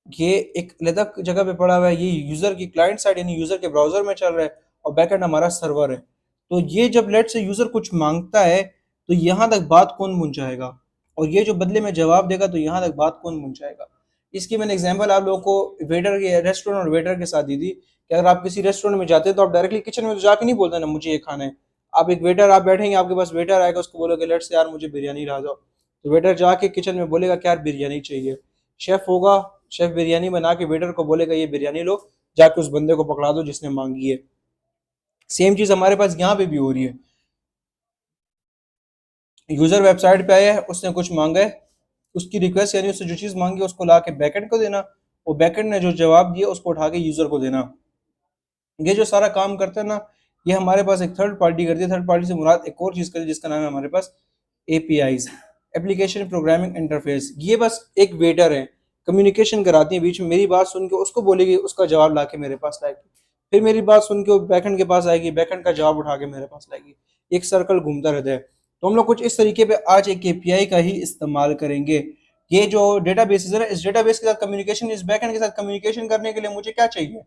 Speaker 1: ये एक अलग जगह पे पड़ा हुआ है, ये यूजर की क्लाइंट साइड यानी यूजर के ब्राउजर में चल रहा है, और बैकएंड हमारा सर्वर है। तो ये जब लेट से यूजर कुछ मांगता है तो यहाँ तक बात कौन पहुंचाएगा, और ये जो बदले में जवाब देगा तो यहाँ तक बात कौन पहुंचाएगा। इसकी मैंने एग्जांपल आप लोगों को वेटर के, रेस्टोरेंट और वेटर के साथ दी थी कि अगर आप किसी रेस्टोरेंट में जाते हैं तो आप डायरेक्टली किचन में तो जाके नहीं बोलते ना मुझे ये खाना है। आप एक वेटर, आप बैठेंगे, आपके पास वेटर आएगा, उसको बोलोगे लेट से यार मुझे बिरयानी ला जाओ, तो वेटर जाके किचन में बोलेगा कि यार बिरयानी चाहिए। शेफ होगा, शेफ बिरयानी बना के वेटर को बोलेगा ये बिरयानी लो, जाके उस बंदे को पकड़ा दो जिसने मांगी है। सेम चीज हमारे पास यहाँ पे भी हो रही है। यूजर वेबसाइट पे आया है, उसने कुछ मांगा है, उसकी रिक्वेस्ट यानी उससे जो चीज मांगी है उसको ला के बैकएंड को देना, वो बैकएंड ने जो जवाब दिया उसको उठा के यूजर को देना। ये जो सारा काम करता है ना, ये हमारे पास एक थर्ड पार्टी करती है। थर्ड पार्टी से मुराद एक और चीज करती है जिसका नाम है हमारे पास एपीआईज, एप्लीकेशन प्रोग्रामिंग इंटरफेस। ये बस एक वेटर है, कम्युनिकेशन कराती है बीच में, मेरी बात सुन के उसको बोलेगी, उसका जवाब ला के मेरे पास लाएगी, फिर मेरी बात सुन के वो बैकएंड के पास आएगी, बैकएंड का जवाब उठा के मेरे पास लाएगी। एक सर्कल घूमता रहता है। तो हम लोग कुछ इस तरीके पे आज एक एपीआई का ही इस्तेमाल करेंगे। ये जो डेटाबेस है ना, इस डेटाबेस के साथ कम्युनिकेशन, इस बैकएंड के साथ कम्युनिकेशन करने के लिए मुझे क्या चाहिए?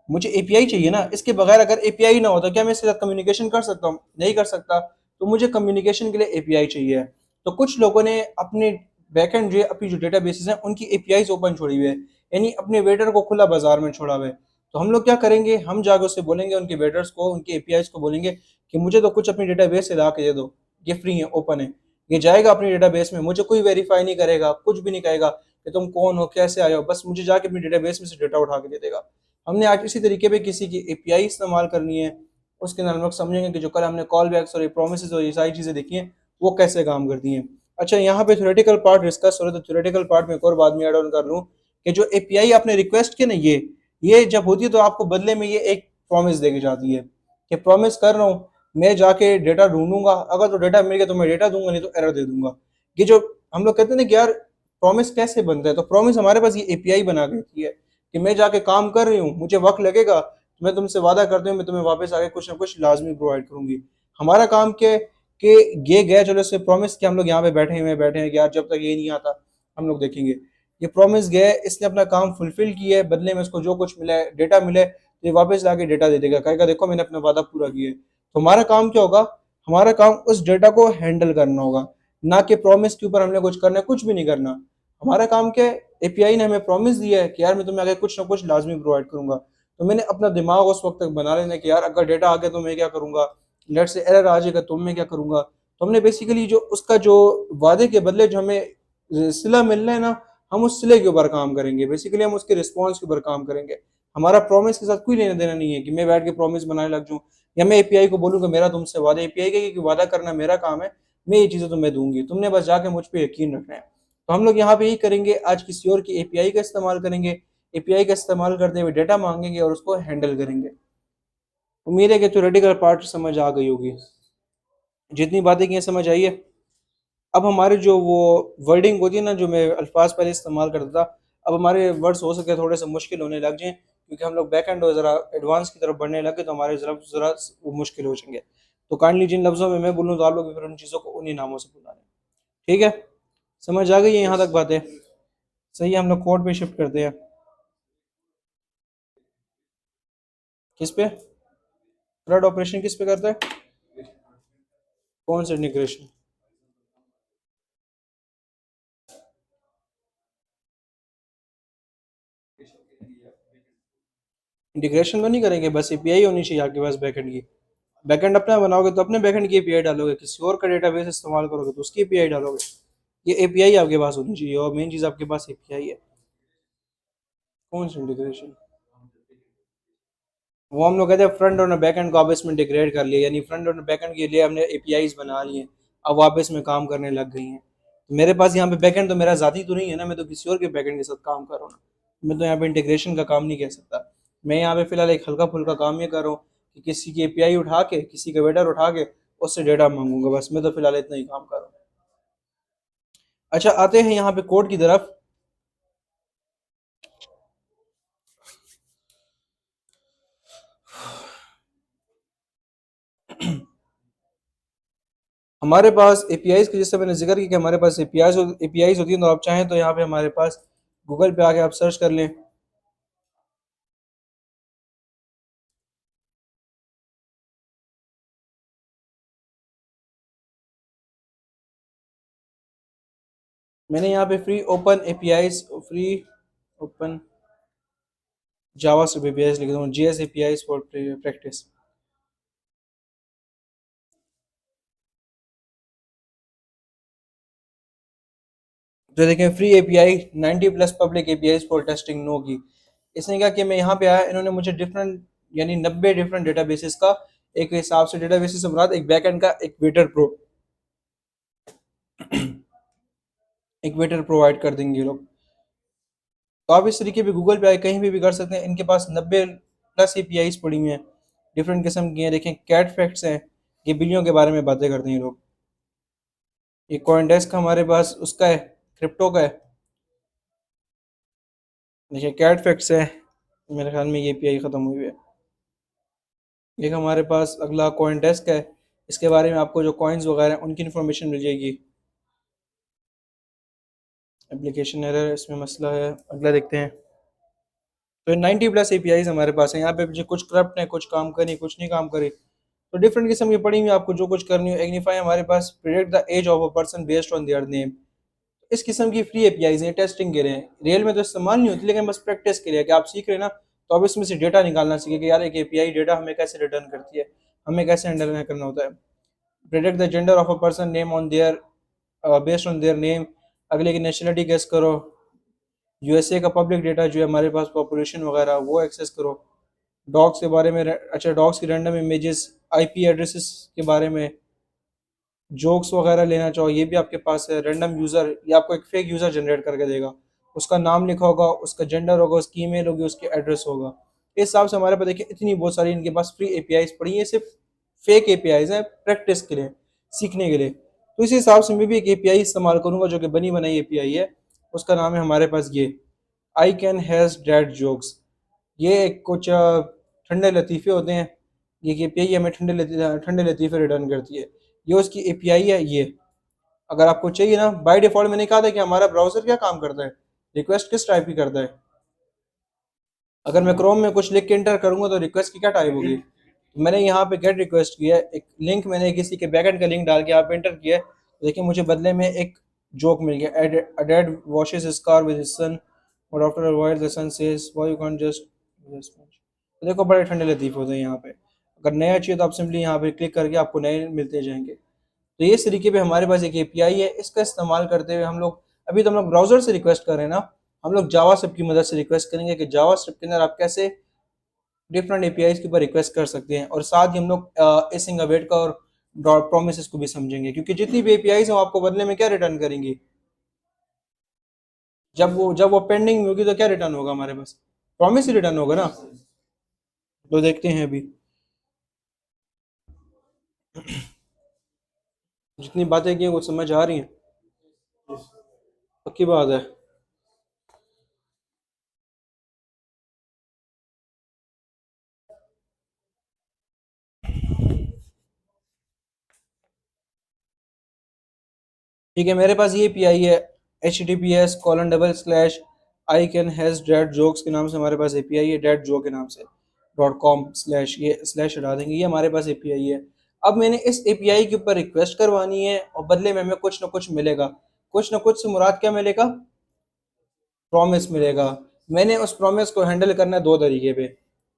Speaker 1: मुझे एपीआई चाहिए ना। इसके बगैर अगर एपीआई ना होता क्या मैं इसके साथ कम्युनिकेशन कर सकता हूँ? नहीं कर सकता। तो मुझे कम्युनिकेशन के लिए एपीआई चाहिए। तो कुछ लोगों ने अपने बैकएंड जो अपनी जो डेटाबेसेस हैं उनकी एपीआई ओपन छोड़ी हुई है, यानी अपने वेटर को खुला बाजार में छोड़ा हुआ है। तो हम लोग क्या करेंगे, हम जाकर उससे बोलेंगे, उनके वेटर्स को, उनके एपीआई को बोलेंगे कि मुझे तो कुछ अपनी डेटाबेस से ला के दे दो, ये फ्री है, ओपन है। ये जाएगा अपनी डेटाबेस में, मुझे कोई वेरीफाई नहीं करेगा, कुछ भी नहीं कहेगा कि तुम कौन हो, कैसे आए हो, बस मुझे जाके अपनी डेटाबेस में से डेटा उठा के दे देगा। हमने आज इसी तरीके पे किसी की एपीआई इस्तेमाल करनी है, उसके अंदर हम लोग समझेंगे कि जो कल हमने कॉल बैक्स और प्रोमिस और ये सारी चीज़ें देखी हैं वो कैसे काम करती हैं। अच्छा, यहाँ पे थ्योरेटिकल पार्ट डिस्कस हो रहा है, तो थ्योरेटिकल पार्ट में एक और बात मैं ऐड ऑन कर लूँ कि जो एपीआई आपने रिक्वेस्ट की ना, ये जब होती है तो आपको बदले में ये एक प्रॉमिस देगी जाती है कि प्रॉमिस कर रहा हूँ, मैं जाके डेटा ढूंढूंगा, अगर तो डेटा मिल गया तो मैं डेटा दूंगा, नहीं तो एरर दे दूंगा। ये जो हम लोग कहते हैं ना कि यार प्रॉमिस कैसे बनता है, तो प्रॉमिस हमारे पास ये एपीआई बना के रखी है कि मैं जाके काम कर रही हूँ, मुझे वक्त लगेगा, तो मैं तुमसे वादा करती हूँ मैं तुम्हें वापस आके कुछ ना कुछ लाजमी प्रोवाइड करूंगी। हमारा काम क्या है कि ये गया, चलो इससे प्रॉमिस कि हम लोग यहाँ पे बैठे हैं कि यार जब तक ये नहीं आता हम लोग देखेंगे। ये प्रॉमिस गया है, इसने अपना काम फुलफिल किया है, बदले में इसको जो कुछ मिला है, डेटा मिले, तो ये वापस लाके डेटा दे देगा, कहेगा देखो मैंने अपना वादा पूरा किया है। तो हमारा काम क्या होगा, हमारा काम उस डेटा को हैंडल करना होगा, ना कि प्रॉमिस के ऊपर हमने कुछ करना है, कुछ भी नहीं करना। हमारा काम क्या है, एपीआई ने हमें प्रॉमिस दिया है कि यार मैं तुम्हें आगे कुछ ना कुछ लाजमी प्रोवाइड करूंगा, तो मैंने अपना दिमाग उस वक्त तक बना लेना कि यार अगर डेटा आ गया तो मैं क्या करूंगा, लेट से एरर आ जाएगा तो मैं क्या करूंगा। तो हमने बेसिकली जो उसका जो वादे के बदले जो हमें सिला मिलना है ना, हम उस सिले के ऊपर काम करेंगे, बेसिकली हम उसके रिस्पॉन्स के ऊपर काम करेंगे। हमारा प्रॉमिस के साथ कोई लेना देना नहीं है कि मैं बैठ के प्रॉमिस बनाने लग जाऊं, या मैं एपीआई को बोलूँ कि मेरा तुमसे वादा, एपीआई का कि वादा करना मेरा काम है, मैं ये चीज़ें तुम्हें दूंगी, तुमने बस जाके मुझ पर यकीन रखना है। तो हम लोग यहाँ पे यही करेंगे, आज किसी और की एपीआई का इस्तेमाल करेंगे, एपीआई का इस्तेमाल करते हुए डेटा मांगेंगे और उसको हैंडल करेंगे। उम्मीद है कि थ्योरेटिकल पार्ट समझ आ गई होगी, जितनी बातें की हैं समझ आई है। अब हमारे जो वो वर्डिंग होती है ना, जो मैं अल्फाज पहले इस्तेमाल करता था, अब हमारे वर्ड्स हो सके थोड़े से मुश्किल होने लग जाएं, क्योंकि हम लोग बैक एंड और ज़रा एडवांस की तरफ बढ़ने लगे, तो हमारे ज़रा ज़रा वो मुश्किल हो जाएंगे। तो काइंडली जिन लफ्ज़ों में मैं बोलूँ तो आप लोग भी फिर उन चीज़ों को उन्हीं नामों से बुला लें। ठीक है, समझ आ गई है यहाँ तक बातें? सही है, हम लोग कोड पे शिफ्ट करते हैं। किस पे? फ्लड ऑपरेशन किस पे करता है? कौन सा इंटीग्रेशन? इंटीग्रेशन तो नहीं करेंगे, बस एपीआई होनी चाहिए आपके पास बैकएंड की। बैकएंड अपना बनाओगे तो अपने बैकएंड की एपीआई डालोगे, किसी और का डेटाबेस इस्तेमाल करोगे तो उसकी एपीआई डालोगे। ये एपीआई आपके पास होनी चाहिए, और मेन चीज़ आपके पास एपीआई है। कौन सा इंटीग्रेशन? वो हम लोग कहते हैं फ्रंट और बैक एंड को आपस में इंटीग्रेट कर लिया, यानी फ्रंट और बैक एंड के लिए हमने एपीआईज बना ली हैं, अब आपस में काम करने लग गई हैं। तो मेरे पास यहाँ पे बैक एंड तो मेरा ज़ाती तो नहीं है ना, मैं तो किसी और के बैक एंड के साथ काम कर रहा हूँ ना, मैं तो यहाँ पे इंटीग्रेशन का काम नहीं कह सकता। मैं यहाँ पे फिलहाल एक हल्का फुल्का काम ये कर रहा हूँ कि किसी की एपीआई उठा के, किसी का वेटर उठा के उससे डेटा मांगूंगा, बस मैं तो फिलहाल इतना ही काम कर रहा हूँ। अच्छा, आते हैं यहाँ पे कोड की तरफ। हमारे पास एपीआईज की, जैसे मैंने जिक्र किया कि हमारे पास एपीआईज होती हैं, तो आप चाहें तो यहाँ पे हमारे पास गूगल पे आके आप सर्च कर लें। मैंने यहाँ पे free open APIs, free open JavaScript APIs लिख दूँ, जेएस एपीआईज फॉर प्रैक्टिस। तो देखें free API 90 plus public APIs for testing no key. इसने कहा कि मैं यहाँ पे आया, इन्होंने मुझे डिफरेंट यानी 90 डिफरेंट डेटाबेसेस का एक हिसाब से डेटाबेसेस से मुराद एक बैकएंड का एक वेटर प्रो एक वेटर प्रोवाइड कर देंगे ये लोग। तो आप इस तरीके पे गूगल पे आए कहीं भी कर सकते हैं। इनके पास 90 प्लस एपीआईज पड़ी हुई हैं, डिफरेंट किस्म की हैं। देखें कैट फैक्ट्स हैं, ये बिलियों के बारे में बातें करते हैं ये लोग। ये कॉइनडेस्क हमारे पास उसका है, क्रिप्टो का है। देखिए कैट फैक्ट्स है, मेरे ख्याल में ये एपीआई ख़त्म हुई है। एक हमारे पास अगला कॉइनडेस्क है, इसके बारे में आपको जो कॉइन्स वगैरह हैं उनकी इन्फॉर्मेशन मिल जाएगी। एप्लीकेशन एरर इसमें मसला है, अगला देखते हैं। तो 90 प्लस एपीआईज हमारे पास है। यहाँ पे जो कुछ करप्ट है, कुछ काम करी, कुछ नहीं काम करे, तो डिफरेंट किस्म की पड़ी हुई आपको जो कुछ करनी हो। एग्निफाई हमारे पास predict the age of a person based on their name. इस किस्म की फ्री एपीआईज हैं, टेस्टिंग के लिए हैं। रियल में तो इस्तेमाल नहीं होती, लेकिन बस प्रैक्टिस के लिए कि आप सीख रहे हैं ना, तो अब इसमें से डेटा निकालना सीखे कि यार एक एपीआई डेटा हमें कैसे रिटर्न करती है, हमें कैसे हैंडल करना होता है। Predict the gender of a person name on their based on their name. अगले की नेशनलिटी गेस करो। यूएसए का पब्लिक डेटा जो है हमारे पास पॉपुलेशन वगैरह वो एक्सेस करो। डॉग्स के बारे में, अच्छा डॉग्स की रैंडम इमेजेस, आईपी एड्रेसेस के बारे में, जोक्स वगैरह लेना चाहो ये भी आपके पास है। रैंडम यूज़र, ये आपको एक फेक यूज़र जनरेट करके देगा, उसका नाम लिखा होगा, उसका जेंडर होगा, उसकी ईमेल होगी, उसकी एड्रेस होगा। इस हिसाब से हमारे पास देखिए इतनी बहुत सारी इनके पास फ्री एपीआईज पड़ी है, सिर्फ फेक एपीआईज हैं प्रैक्टिस के लिए, सीखने के लिए। तो इसी हिसाब से मैं भी एक एपीआई इस्तेमाल करूंगा जो कि बनी बनाई एपीआई है। उसका नाम है हमारे पास ये I can has dad jokes. ये कुछ ठंडे लतीफ़े होते हैं, ये एपीआई हमें ठंडे लतीफ़े रिटर्न करती है। ये उसकी एपीआई है ये। अगर आपको चाहिए ना, बाय डिफॉल्ट मैंने कहा था कि हमारा ब्राउजर क्या काम करता है, रिक्वेस्ट किस टाइप की करता है। अगर मैं क्रोम में कुछ लिख के एंटर करूंगा तो रिक्वेस्ट की क्या टाइप होगी। तो मैंने यहाँ पे गेट रिक्वेस्ट किया है, एक लिंक मैंने किसी के बैकएंड का लिंक डाल के यहाँ पे एंटर किया है, तो देखिए मुझे बदले में एक जोक मिल गया। A dad washes his car with his son और after a while the son says why you can't just. तो देखो बड़े ठंडे लतीफ़ होते हैं यहाँ पे। अगर नया चाहिए तो आप सिंपली यहाँ पे क्लिक करके आपको नए मिलते जाएंगे। तो ये इस तरीके पे हमारे पास एक एपीआई है, इसका इस्तेमाल करते हुए हम लोग, अभी तो हम लोग ब्राउजर से रिक्वेस्ट कर रहे हैं ना, हम लोग जावास्क्रिप्ट की मदद से रिक्वेस्ट करेंगे कि जावास्क्रिप्ट के अंदर आप कैसे डिफरेंट एपीआईज के ऊपर रिक्वेस्ट कर सकते हैं। और साथ ही हम लोग एसिंग अवेट का और डॉट प्रोमिसेस को भी समझेंगे, क्योंकि जितनी भी एपीआईज हैं वो आपको बदले में क्या रिटर्न करेंगी। जब वो पेंडिंग में होगी तो क्या रिटर्न होगा हमारे पास, प्रॉमिस ही रिटर्न होगा ना। तो देखते हैं अभी जितनी बातें की हैं वो समझ आ रही हैं, पक्की बात है। ठीक है, मेरे पास ये पी आई है, H T P S colon double slash I can has dad jokes के नाम से हमारे पास ए पी आई है, डैड जो के नाम से .com स्लैश, ये स्लैश हटा देंगे, ये हमारे पास ए पी आई है। अब मैंने इस ए पी आई के ऊपर रिक्वेस्ट करवानी है और बदले में हमें कुछ ना कुछ मिलेगा। कुछ ना कुछ से मुराद क्या मिलेगा, प्रॉमिस मिलेगा। मैंने उस प्रॉमिस को हैंडल करना है दो तरीके पे।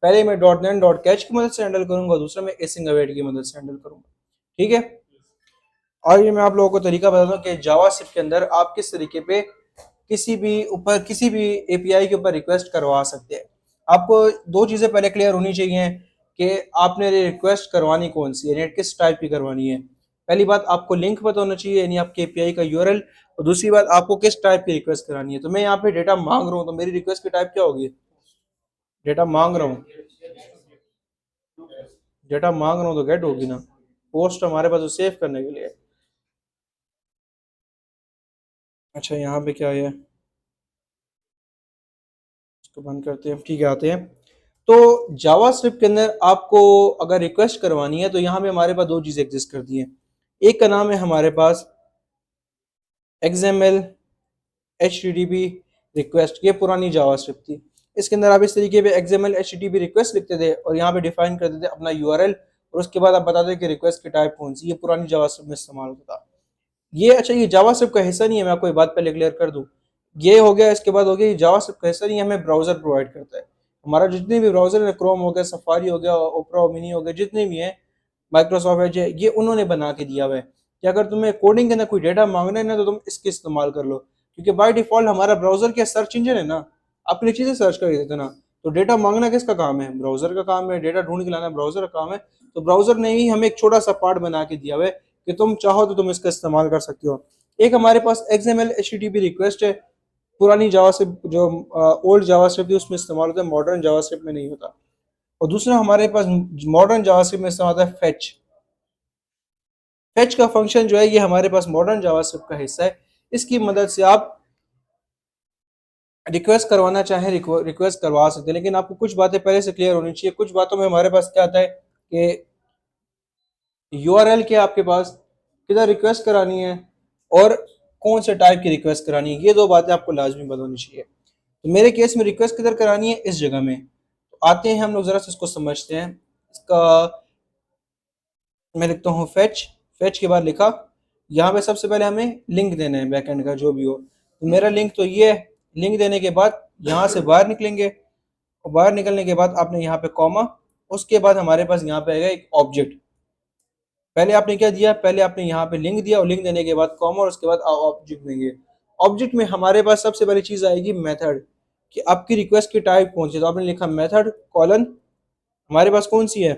Speaker 1: पहले मैं डॉट नेम डॉट कैच की मदद से हैंडल करूंगा, दूसरा मैं एसिंग अवेट की मदद से हैंडल करूंगा। ठीक है, और ये मैं आप लोगों को तरीका बताता हूँ कि जावास्क्रिप्ट के अंदर आप किस तरीके पे किसी भी एपीआई के ऊपर रिक्वेस्ट करवा सकते हैं। आपको दो चीज़ें पहले क्लियर होनी चाहिए कि आपने रिक्वेस्ट करवानी कौन सी है, यानी किस टाइप की करवानी है। पहली बात आपको लिंक पता होना चाहिए, यानी आपके एपीआई का यूआरएल। और दूसरी बात आपको किस टाइप की रिक्वेस्ट करानी है। तो मैं यहाँ पे डेटा मांग रहा हूँ, तो मेरी रिक्वेस्ट की टाइप क्या होगी, डेटा मांग रहा हूँ, डेटा मांग रहा हूँ तो गेट होगी ना। पोस्ट हमारे पास सेव करने के लिए। अच्छा यहाँ पे क्या है, इसको बंद करते हैं, ठीक है आते हैं। तो जावास्क्रिप्ट के अंदर आपको अगर रिक्वेस्ट करवानी है तो यहाँ पे हमारे पास दो चीज़ें एग्जिस्ट करती हैं। एक का नाम है हमारे पास XML HTTP रिक्वेस्ट, ये पुरानी जावास्क्रिप्ट थी। इसके अंदर आप इस तरीके पे XML HTTP रिक्वेस्ट लिखते थे और यहाँ पे डिफाइन करते थे अपना यूआरएल, और उसके बाद आप बताते कि रिक्वेस्ट की टाइप कौन सी। ये पुरानी जावास्क्रिप्ट में इस्तेमाल होता था। ये अच्छा ये जावास्क्रिप्ट का हिस्सा नहीं है, मैं आपको एक बात पहले क्लियर कर दूं। ये हो गया, इसके बाद हो गया, ये जावास्क्रिप्ट का हिस्सा नहीं है, हमें ब्राउजर प्रोवाइड करता है। हमारा जितने भी ब्राउजर है, क्रोम हो गया, सफारी हो गया, ओपरा मिनी हो गया, जितने भी हैं, माइक्रोसॉफ्ट एज है, ये उन्होंने बना के दिया हुआ है कि अगर तुम्हें कोडिंग के अंदर कोई डेटा मांगना है ना, तो तुम इसके इस्तेमाल कर लो, क्योंकि बाय डिफॉल्ट हमारा ब्राउजर क्या सर्च इंजन है ना, अपनी चीजें सर्च कर देते ना। तो डेटा मांगना किसका काम है? ब्राउजर का काम है। डेटा ढूंढ के लाना ब्राउजर का काम है। तो ब्राउजर ने ही हमें एक छोटा सा पार्ट बना के दिया हुआ है कि तुम चाहो तो तुम इसका इस्तेमाल कर सकते हो। एक हमारे पास XML HTTP रिक्वेस्ट है, पुरानी जावास्क्रिप्ट जो ओल्ड जावास्क्रिप्ट थी उसमें इस्तेमाल होता है, मॉडर्न जावास्क्रिप्ट में नहीं होता। और दूसरा हमारे पास मॉडर्न जावास्क्रिप्ट में इस्तेमाल होता है फेच। फेच का फंक्शन जो है ये हमारे पास मॉडर्न जावास्क्रिप्ट का हिस्सा है। इसकी मदद से आप रिक्वेस्ट करवाना चाहें रिक्वेस्ट करवा सकते हैं, लेकिन आपको कुछ बातें पहले से क्लियर होनी चाहिए। कुछ बातों में हमारे पास क्या आता है कि यूआरएल क्या आपके पास, किधर रिक्वेस्ट करानी है, और कौन से टाइप की रिक्वेस्ट करानी है, ये दो बातें आपको लाजमी पता होनी चाहिए। तो मेरे केस में रिक्वेस्ट किधर करानी है, इस जगह में। तो आते हैं हम लोग जरा से इसको समझते हैं। इसका मैं लिखता हूँ फेच। फेच के बाद लिखा, यहाँ पे सबसे पहले हमें लिंक देना है बैकएंड का जो भी हो। तो मेरा लिंक तो ये है। लिंक देने के बाद यहाँ से बाहर निकलेंगे, और बाहर निकलने के बाद आपने यहाँ पे कॉमा, उसके बाद हमारे पास यहाँ पे आएगा एक ऑब्जेक्ट। पहले आपने क्या दिया, पहले आपने यहाँ पे लिंक दिया, और लिंक देने के बाद कॉमा, और उसके बाद ऑब्जेक्ट देंगे। ऑब्जेक्ट में हमारे पास सबसे पहली चीज आएगी मेथड, कि आपकी रिक्वेस्ट की टाइप कौन सी है। तो आपने लिखा मेथड कॉलन, हमारे पास कौन सी है,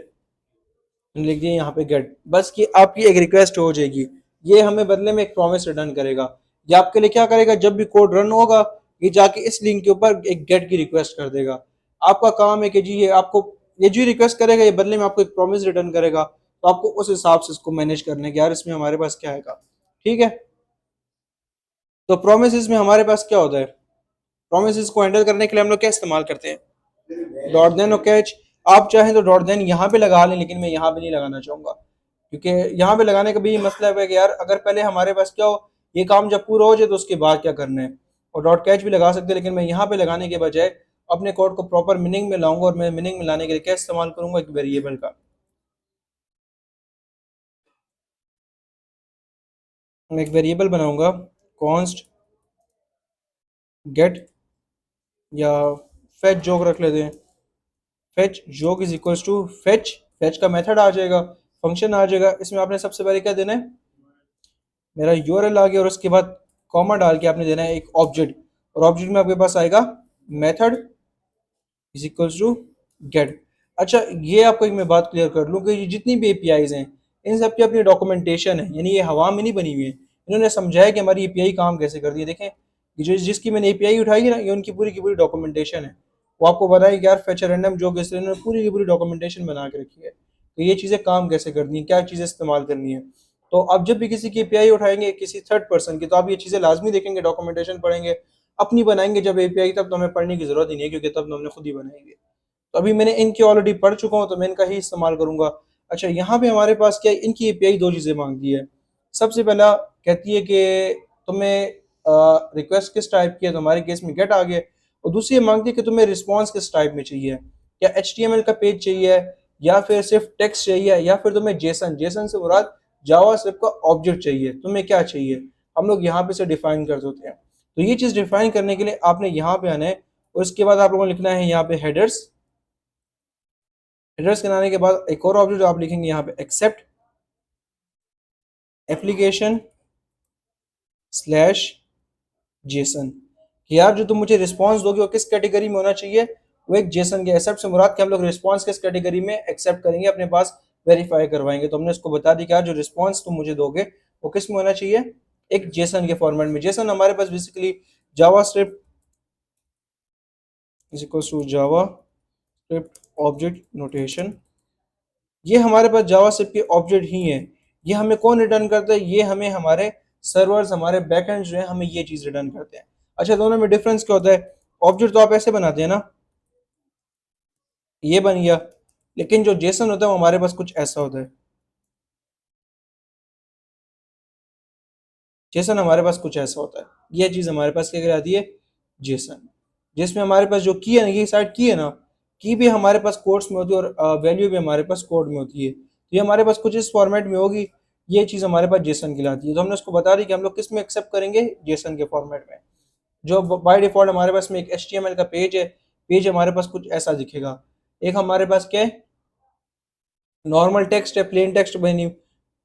Speaker 1: लिख दिए यहाँ पे गेट। बस कि आपकी एक रिक्वेस्ट हो जाएगी, ये हमें बदले में एक प्रॉमिस रिटर्न करेगा। ये आपके लिए क्या करेगा, जब भी कोड रन होगा ये जाके इस लिंक के ऊपर एक गेट की रिक्वेस्ट कर देगा। आपका काम है कि जी ये आपको, ये जो रिक्वेस्ट करेगा ये बदले में आपको एक प्रॉमिस रिटर्न करेगा। तो आपको उस हिसाब से इसको मैनेज करने के, यार इसमें हमारे पास क्या आएगा। ठीक है, तो प्रोमिस में हमारे पास क्या होता है, प्रोमिस को हैंडल करने के लिए हम लोग क्या इस्तेमाल करते हैं, डॉट देन और कैच। आप चाहें तो डॉट देन यहाँ पे लगा लें, लेकिन मैं यहाँ पे नहीं लगाना चाहूंगा, क्योंकि यहाँ पे लगाने का भी ये मतलब है कि यार अगर पहले हमारे पास क्या हो, ये काम जब पूरा हो जाए तो उसके बाद क्या करना है। और डॉट कैच भी लगा सकते हैं, लेकिन मैं यहाँ पे लगाने के बजाय अपने कोड को प्रॉपर मीनिंग में लाऊंगा। और मैं मीनिंग में लाने के लिए क्या इस्तेमाल करूंगा, एक वेरिएबल का। मैं एक वेरिएबल बनाऊंगा, कॉन्स्ट गेट, या फेच जोक रख लेते हैं। Fetch joke is equals to fetch, fetch का मेथड आ जाएगा, फंक्शन आ जाएगा। इसमें आपने सबसे पहले क्या देना है, मेरा यूआरएल आ गया, और उसके बाद कॉमा डाल के आपने देना है एक ऑब्जेक्ट। और ऑब्जेक्ट में आपके पास आएगा method is equals to get. अच्छा, ये आपको एक मैं बात क्लियर कर लूँ कि ये जितनी भी एपीआईज हैं इन सब की अपनी डॉक्यूमेंटेशन है, यानी ये हवा में नहीं बनी हुई है। इन्होंने समझाया कि हमारी एपीआई काम कैसे करती है। देखें, ये जो जिसकी मैंने एपीआई उठाई है ना, ये उनकी पूरी की पूरी डॉक्यूमेंटेशन है। वो आपको बताया कि यार फेच रैंडम जो किस इन्होंने पूरी की पूरी डॉक्यूमेंटेशन बना के रखी है, तो ये चीज़ें काम कैसे करनी है, क्या चीज़ें इस्तेमाल करनी है। तो अब जब भी किसी की एपीआई उठाएंगे किसी थर्ड पर्सन की, तो आप ये चीज़ें लाजमी देखेंगे, डॉक्यूमेंटेशन पढ़ेंगे। अपनी बनाएंगे जब एपीआई, तब तो हमें पढ़ने की जरूरत ही नहीं है, क्योंकि तब तो हमने खुद ही बनाएंगे। तो अभी मैंने इनकी ऑलरेडी पढ़ चुका हूँ, तो मैं इनका ही इस्तेमाल करूंगा। अच्छा, यहाँ पे हमारे पास क्या है, इनकी एपीआई दो चीज़ें मांगती है। सबसे पहला कहती है कि तुम्हें रिक्वेस्ट किस टाइप की है, तो हमारे केस में गेट आ गया। और दूसरी ये मांगती है कि तुम्हें रिस्पॉन्स किस टाइप में चाहिए, या HTML का पेज चाहिए, या फिर सिर्फ टेक्स्ट चाहिए, या फिर तुम्हें जेसन, जेसन से मुराद जावास्क्रिप्ट का ऑब्जेक्ट चाहिए, तुम्हें क्या चाहिए। हम लोग यहाँ पे से डिफाइन कर देते हैं। तो ये चीज़ डिफाइन करने के लिए आपने यहाँ पे आना है, और उसके बाद आप लोगों को लिखना है यहाँ पे हेडर्स। हेडर्स के आने के बाद एक और ऑब्जेक्ट आप लिखेंगे यहाँ पे एक्सेप्ट एप्लीकेशन स्लैश जेसन। कि यार जो तुम मुझे रिस्पांस दोगे वो किस कैटेगरी में होना चाहिए, वो एक जेसन के एक्सेप्ट से मुराद के हम लोग रिस्पांस किस कैटेगरी में एक्सेप्ट करेंगे, अपने पास वेरीफाई करवाएंगे। तो हमने उसको बता दी कि यार जो रिस्पांस तुम मुझे दोगे वो किस में होना चाहिए, एक जेसन के फॉर्मेट में। जेसन हमारे पास basically JavaScript is equal to JavaScript object notation, ये हमारे पास जावास्क्रिप्ट के ऑब्जेक्ट ही हैं। ये हमें कौन रिटर्न करता है, ये हमें हमारे सर्वर्स, हमारे बैकएंड जो है हमें ये चीज रिटर्न करते हैं। अच्छा, दोनों में डिफरेंस क्या होता है, ऑब्जेक्ट तो आप ऐसे बनाते हैं ना, ये बन गया, लेकिन जो जेसन होता है वो हमारे पास कुछ ऐसा होता है। जेसन हमारे पास कुछ ऐसा होता है, ये चीज हमारे पास क्या कहलाती है, जेसन। जिसमें हमारे पास जो की है ना, ये साइड की है ना, की भी हमारे पास कोड्स में होती है, और वैल्यू भी हमारे पास कोड में होती है। तो ये हमारे पास कुछ इस फॉर्मेट में होगी, ये चीज हमारे पास जेसन कहलाती है। तो हमने उसको बता दी कि हम लोग किस में एक्सेप्ट करेंगे, जेसन के फॉर्मेट में। जो बाय डिफॉल्ट हमारे पास में एक HTML का पेज है, पेज हमारे पास कुछ ऐसा दिखेगा। एक हमारे पास क्या है, नॉर्मल टेक्स्ट है, प्लेन टेक्स्ट बनी,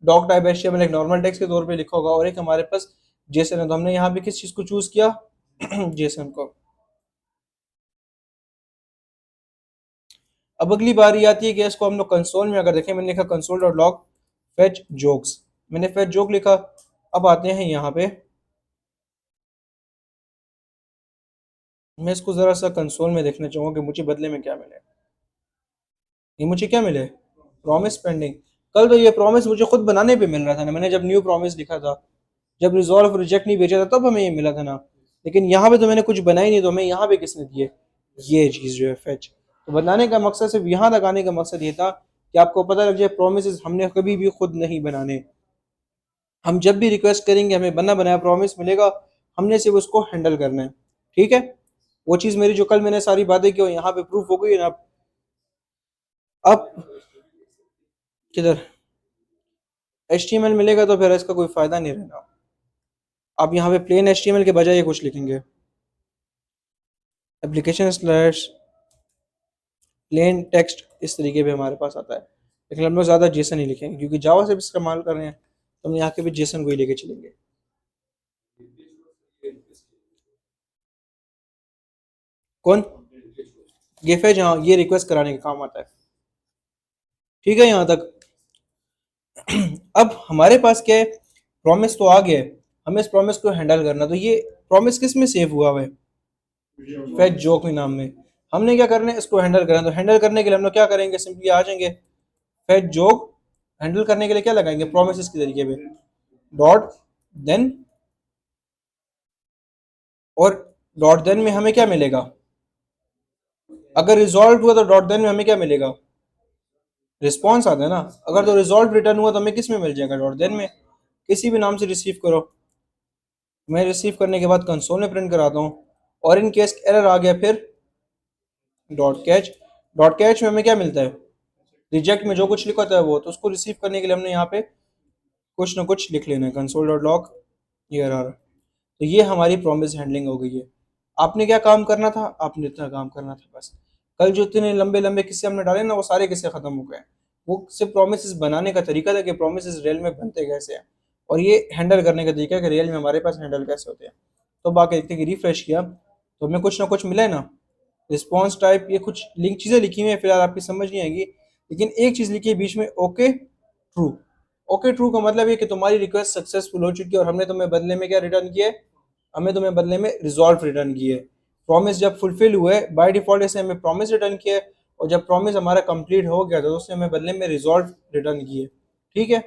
Speaker 1: डॉक टाइप एचटीएमएल एक नॉर्मल टेक्स्ट के तौर पे लिखा होगा, और एक हमारे पास जेसन है। तो हमने यहाँ पे किस चीज को चूज किया, जेसन को। अब अगली बारी आती है कि इसको हम लोग कंसोल में अगर देखें, मैंने लिखा console dot log fetch jokes, मैंने फेच जोक लिखा। अब आते हैं यहाँ पे, मैं इसको जरा सा कंसोल में देखना चाहूंगा कि मुझे बदले में क्या मिले। ये मुझे क्या मिले, प्रॉमिस पेंडिंग। कल तो ये प्रॉमिस मुझे खुद बनाने पे मिल रहा था ना, मैंने जब न्यू प्रॉमिस लिखा था, जब रिजॉल्व रिजेक्ट नहीं भेजा था तब हमें ये मिला था ना। लेकिन यहाँ पे तो मैंने कुछ बनाई नहीं, तो हमें यहाँ पे किसने दिए, ये चीज जो है फेच। तो बनाने का मकसद, सिर्फ यहाँ तक आने का मकसद ये था कि आपको पता लग जाए प्रोमिस हमने कभी भी खुद नहीं बनाने। हम जब भी रिक्वेस्ट करेंगे हमें बना बनाया प्रॉमिस मिलेगा, हमने सिर्फ उसको हैंडल करना है। ठीक है, वो चीज मेरी जो कल मैंने सारी बातें की वो यहाँ पे प्रूफ हो गई है ना। अब किधर HTML मिलेगा तो फिर इसका कोई फायदा नहीं रहना। अब यहाँ पे प्लेन HTML के बजाय ये कुछ लिखेंगे, एप्लीकेशन स्लैश प्लेन टेक्स्ट, इस तरीके पे हमारे पास आता है। लेकिन हम लोग ज़्यादा जेसन ही लिखेंगे क्योंकि जावा से भी इस्तेमाल कर रहे हैं, तो हम यहाँ के भी जेसन को ही लेके चलेंगे। कौन, गेफेज, हाँ ये रिक्वेस्ट कराने का काम आता है। ठीक है यहाँ तक। अब हमारे पास क्या है, प्रॉमिस तो आ गया है, हमें इस प्रॉमिस को हैंडल करना। तो ये प्रॉमिस किस में सेव हुआ हुआ है, फेच जोक में नाम में। हमने क्या करना है, इसको हैंडल करना। तो हैंडल करने के लिए हम लोग क्या करेंगे, सिंपली आ जाएंगे फेच जोक, हैंडल करने के लिए क्या लगाएंगे, प्रोमिस के तरीके पे डॉट देन, और डॉट देन में हमें क्या मिलेगा, अगर रिजॉल्व हुआ तो डॉट देन में हमें क्या मिलेगा, रिस्पॉन्स आता है ना। अगर तो रिजॉल्व रिटर्न हुआ तो हमें किस में मिल जाएगा, डॉट देन में। किसी भी नाम से रिसीव करो, मैं रिसीव करने के बाद कंसोल में प्रिंट कराता हूँ, और इन केस एरर आ गया फिर डॉट कैच। डॉट कैच में हमें क्या मिलता है, रिजेक्ट में जो कुछ लिखा होता है वो। तो उसको रिसीव करने के लिए हमने यहाँ पे कुछ ना कुछ लिख लेना है, कंसोल डॉट लॉग ये एरर। तो ये हमारी प्रॉमिस हैंडलिंग हो गई है। आपने क्या काम करना था, आपने इतना काम करना था बस। कल जो इतने लंबे लंबे किस्से हमने डाले ना, वो सारे किस्से खत्म हो गए। वो सिर्फ प्रोमिस बनाने का तरीका था कि प्रोमिस रियल में बनते कैसे हैं, और ये हैंडल करने का तरीका है कि रियल में हमारे पास हैंडल कैसे होते हैं। तो बाकी देखते कि रिफ्रेश किया तो हमें कुछ ना कुछ मिला है ना, रिस्पॉन्स टाइप, ये कुछ लिंक चीज़ें लिखी हुई हैं, फिलहाल आपकी समझ नहीं आएगी। लेकिन एक चीज़ लिखी है बीच में, ओके ट्रू। ओके ट्रू का मतलब ये कि तुम्हारी रिक्वेस्ट सक्सेसफुल हो चुकी है, और हमने तुम्हें बदले में क्या रिटर्न किया है, हमें तुम्हें बदले में रिजॉल्व रिटर्न किया है। प्रॉमिस जब फुलफिल हुआ है बाय डिफॉल्ट ऐसे हमें प्रॉमिस रिटर्न किया है, और जब प्रॉमिस हमारा कंप्लीट हो गया तो उसने हमें बदले में रिजॉल्व रिटर्न किए। ठीक है,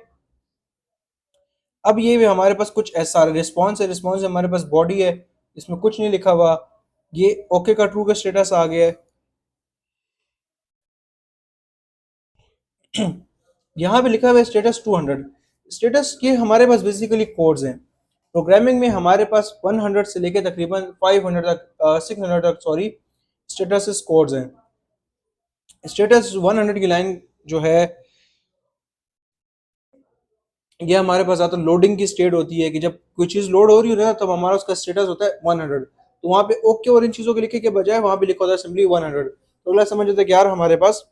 Speaker 1: अब ये भी हमारे पास कुछ ऐसा रिस्पॉन्स है, रिस्पॉन्स हमारे पास बॉडी है, इसमें कुछ नहीं लिखा हुआ। ये ओके का ट्रू का स्टेटस आ गया है। यहाँ पे लिखा हुआ है स्टेटस 200। स्टेटस के हमारे पास बेसिकली कोड्स हैं। प्रोग्रामिंग में हमारे पास 100 से लेके तकरीबन 500 तक, 600 तक सॉरी, स्टेटस कोड्स हैं। स्टेटस 100 की लाइन जो है, ये हमारे पास आता लोडिंग की स्टेट होती है कि जब कोई चीज़ लोड हो रही है ना, तब हमारा उसका स्टेटस होता है 100। तो वहाँ पे ओके और इन चीज़ों के लिखे के बजाय वहाँ पे लिखा होता है सिंपली 100। तो अगला समझ लेते हैं कि यार हमारे पास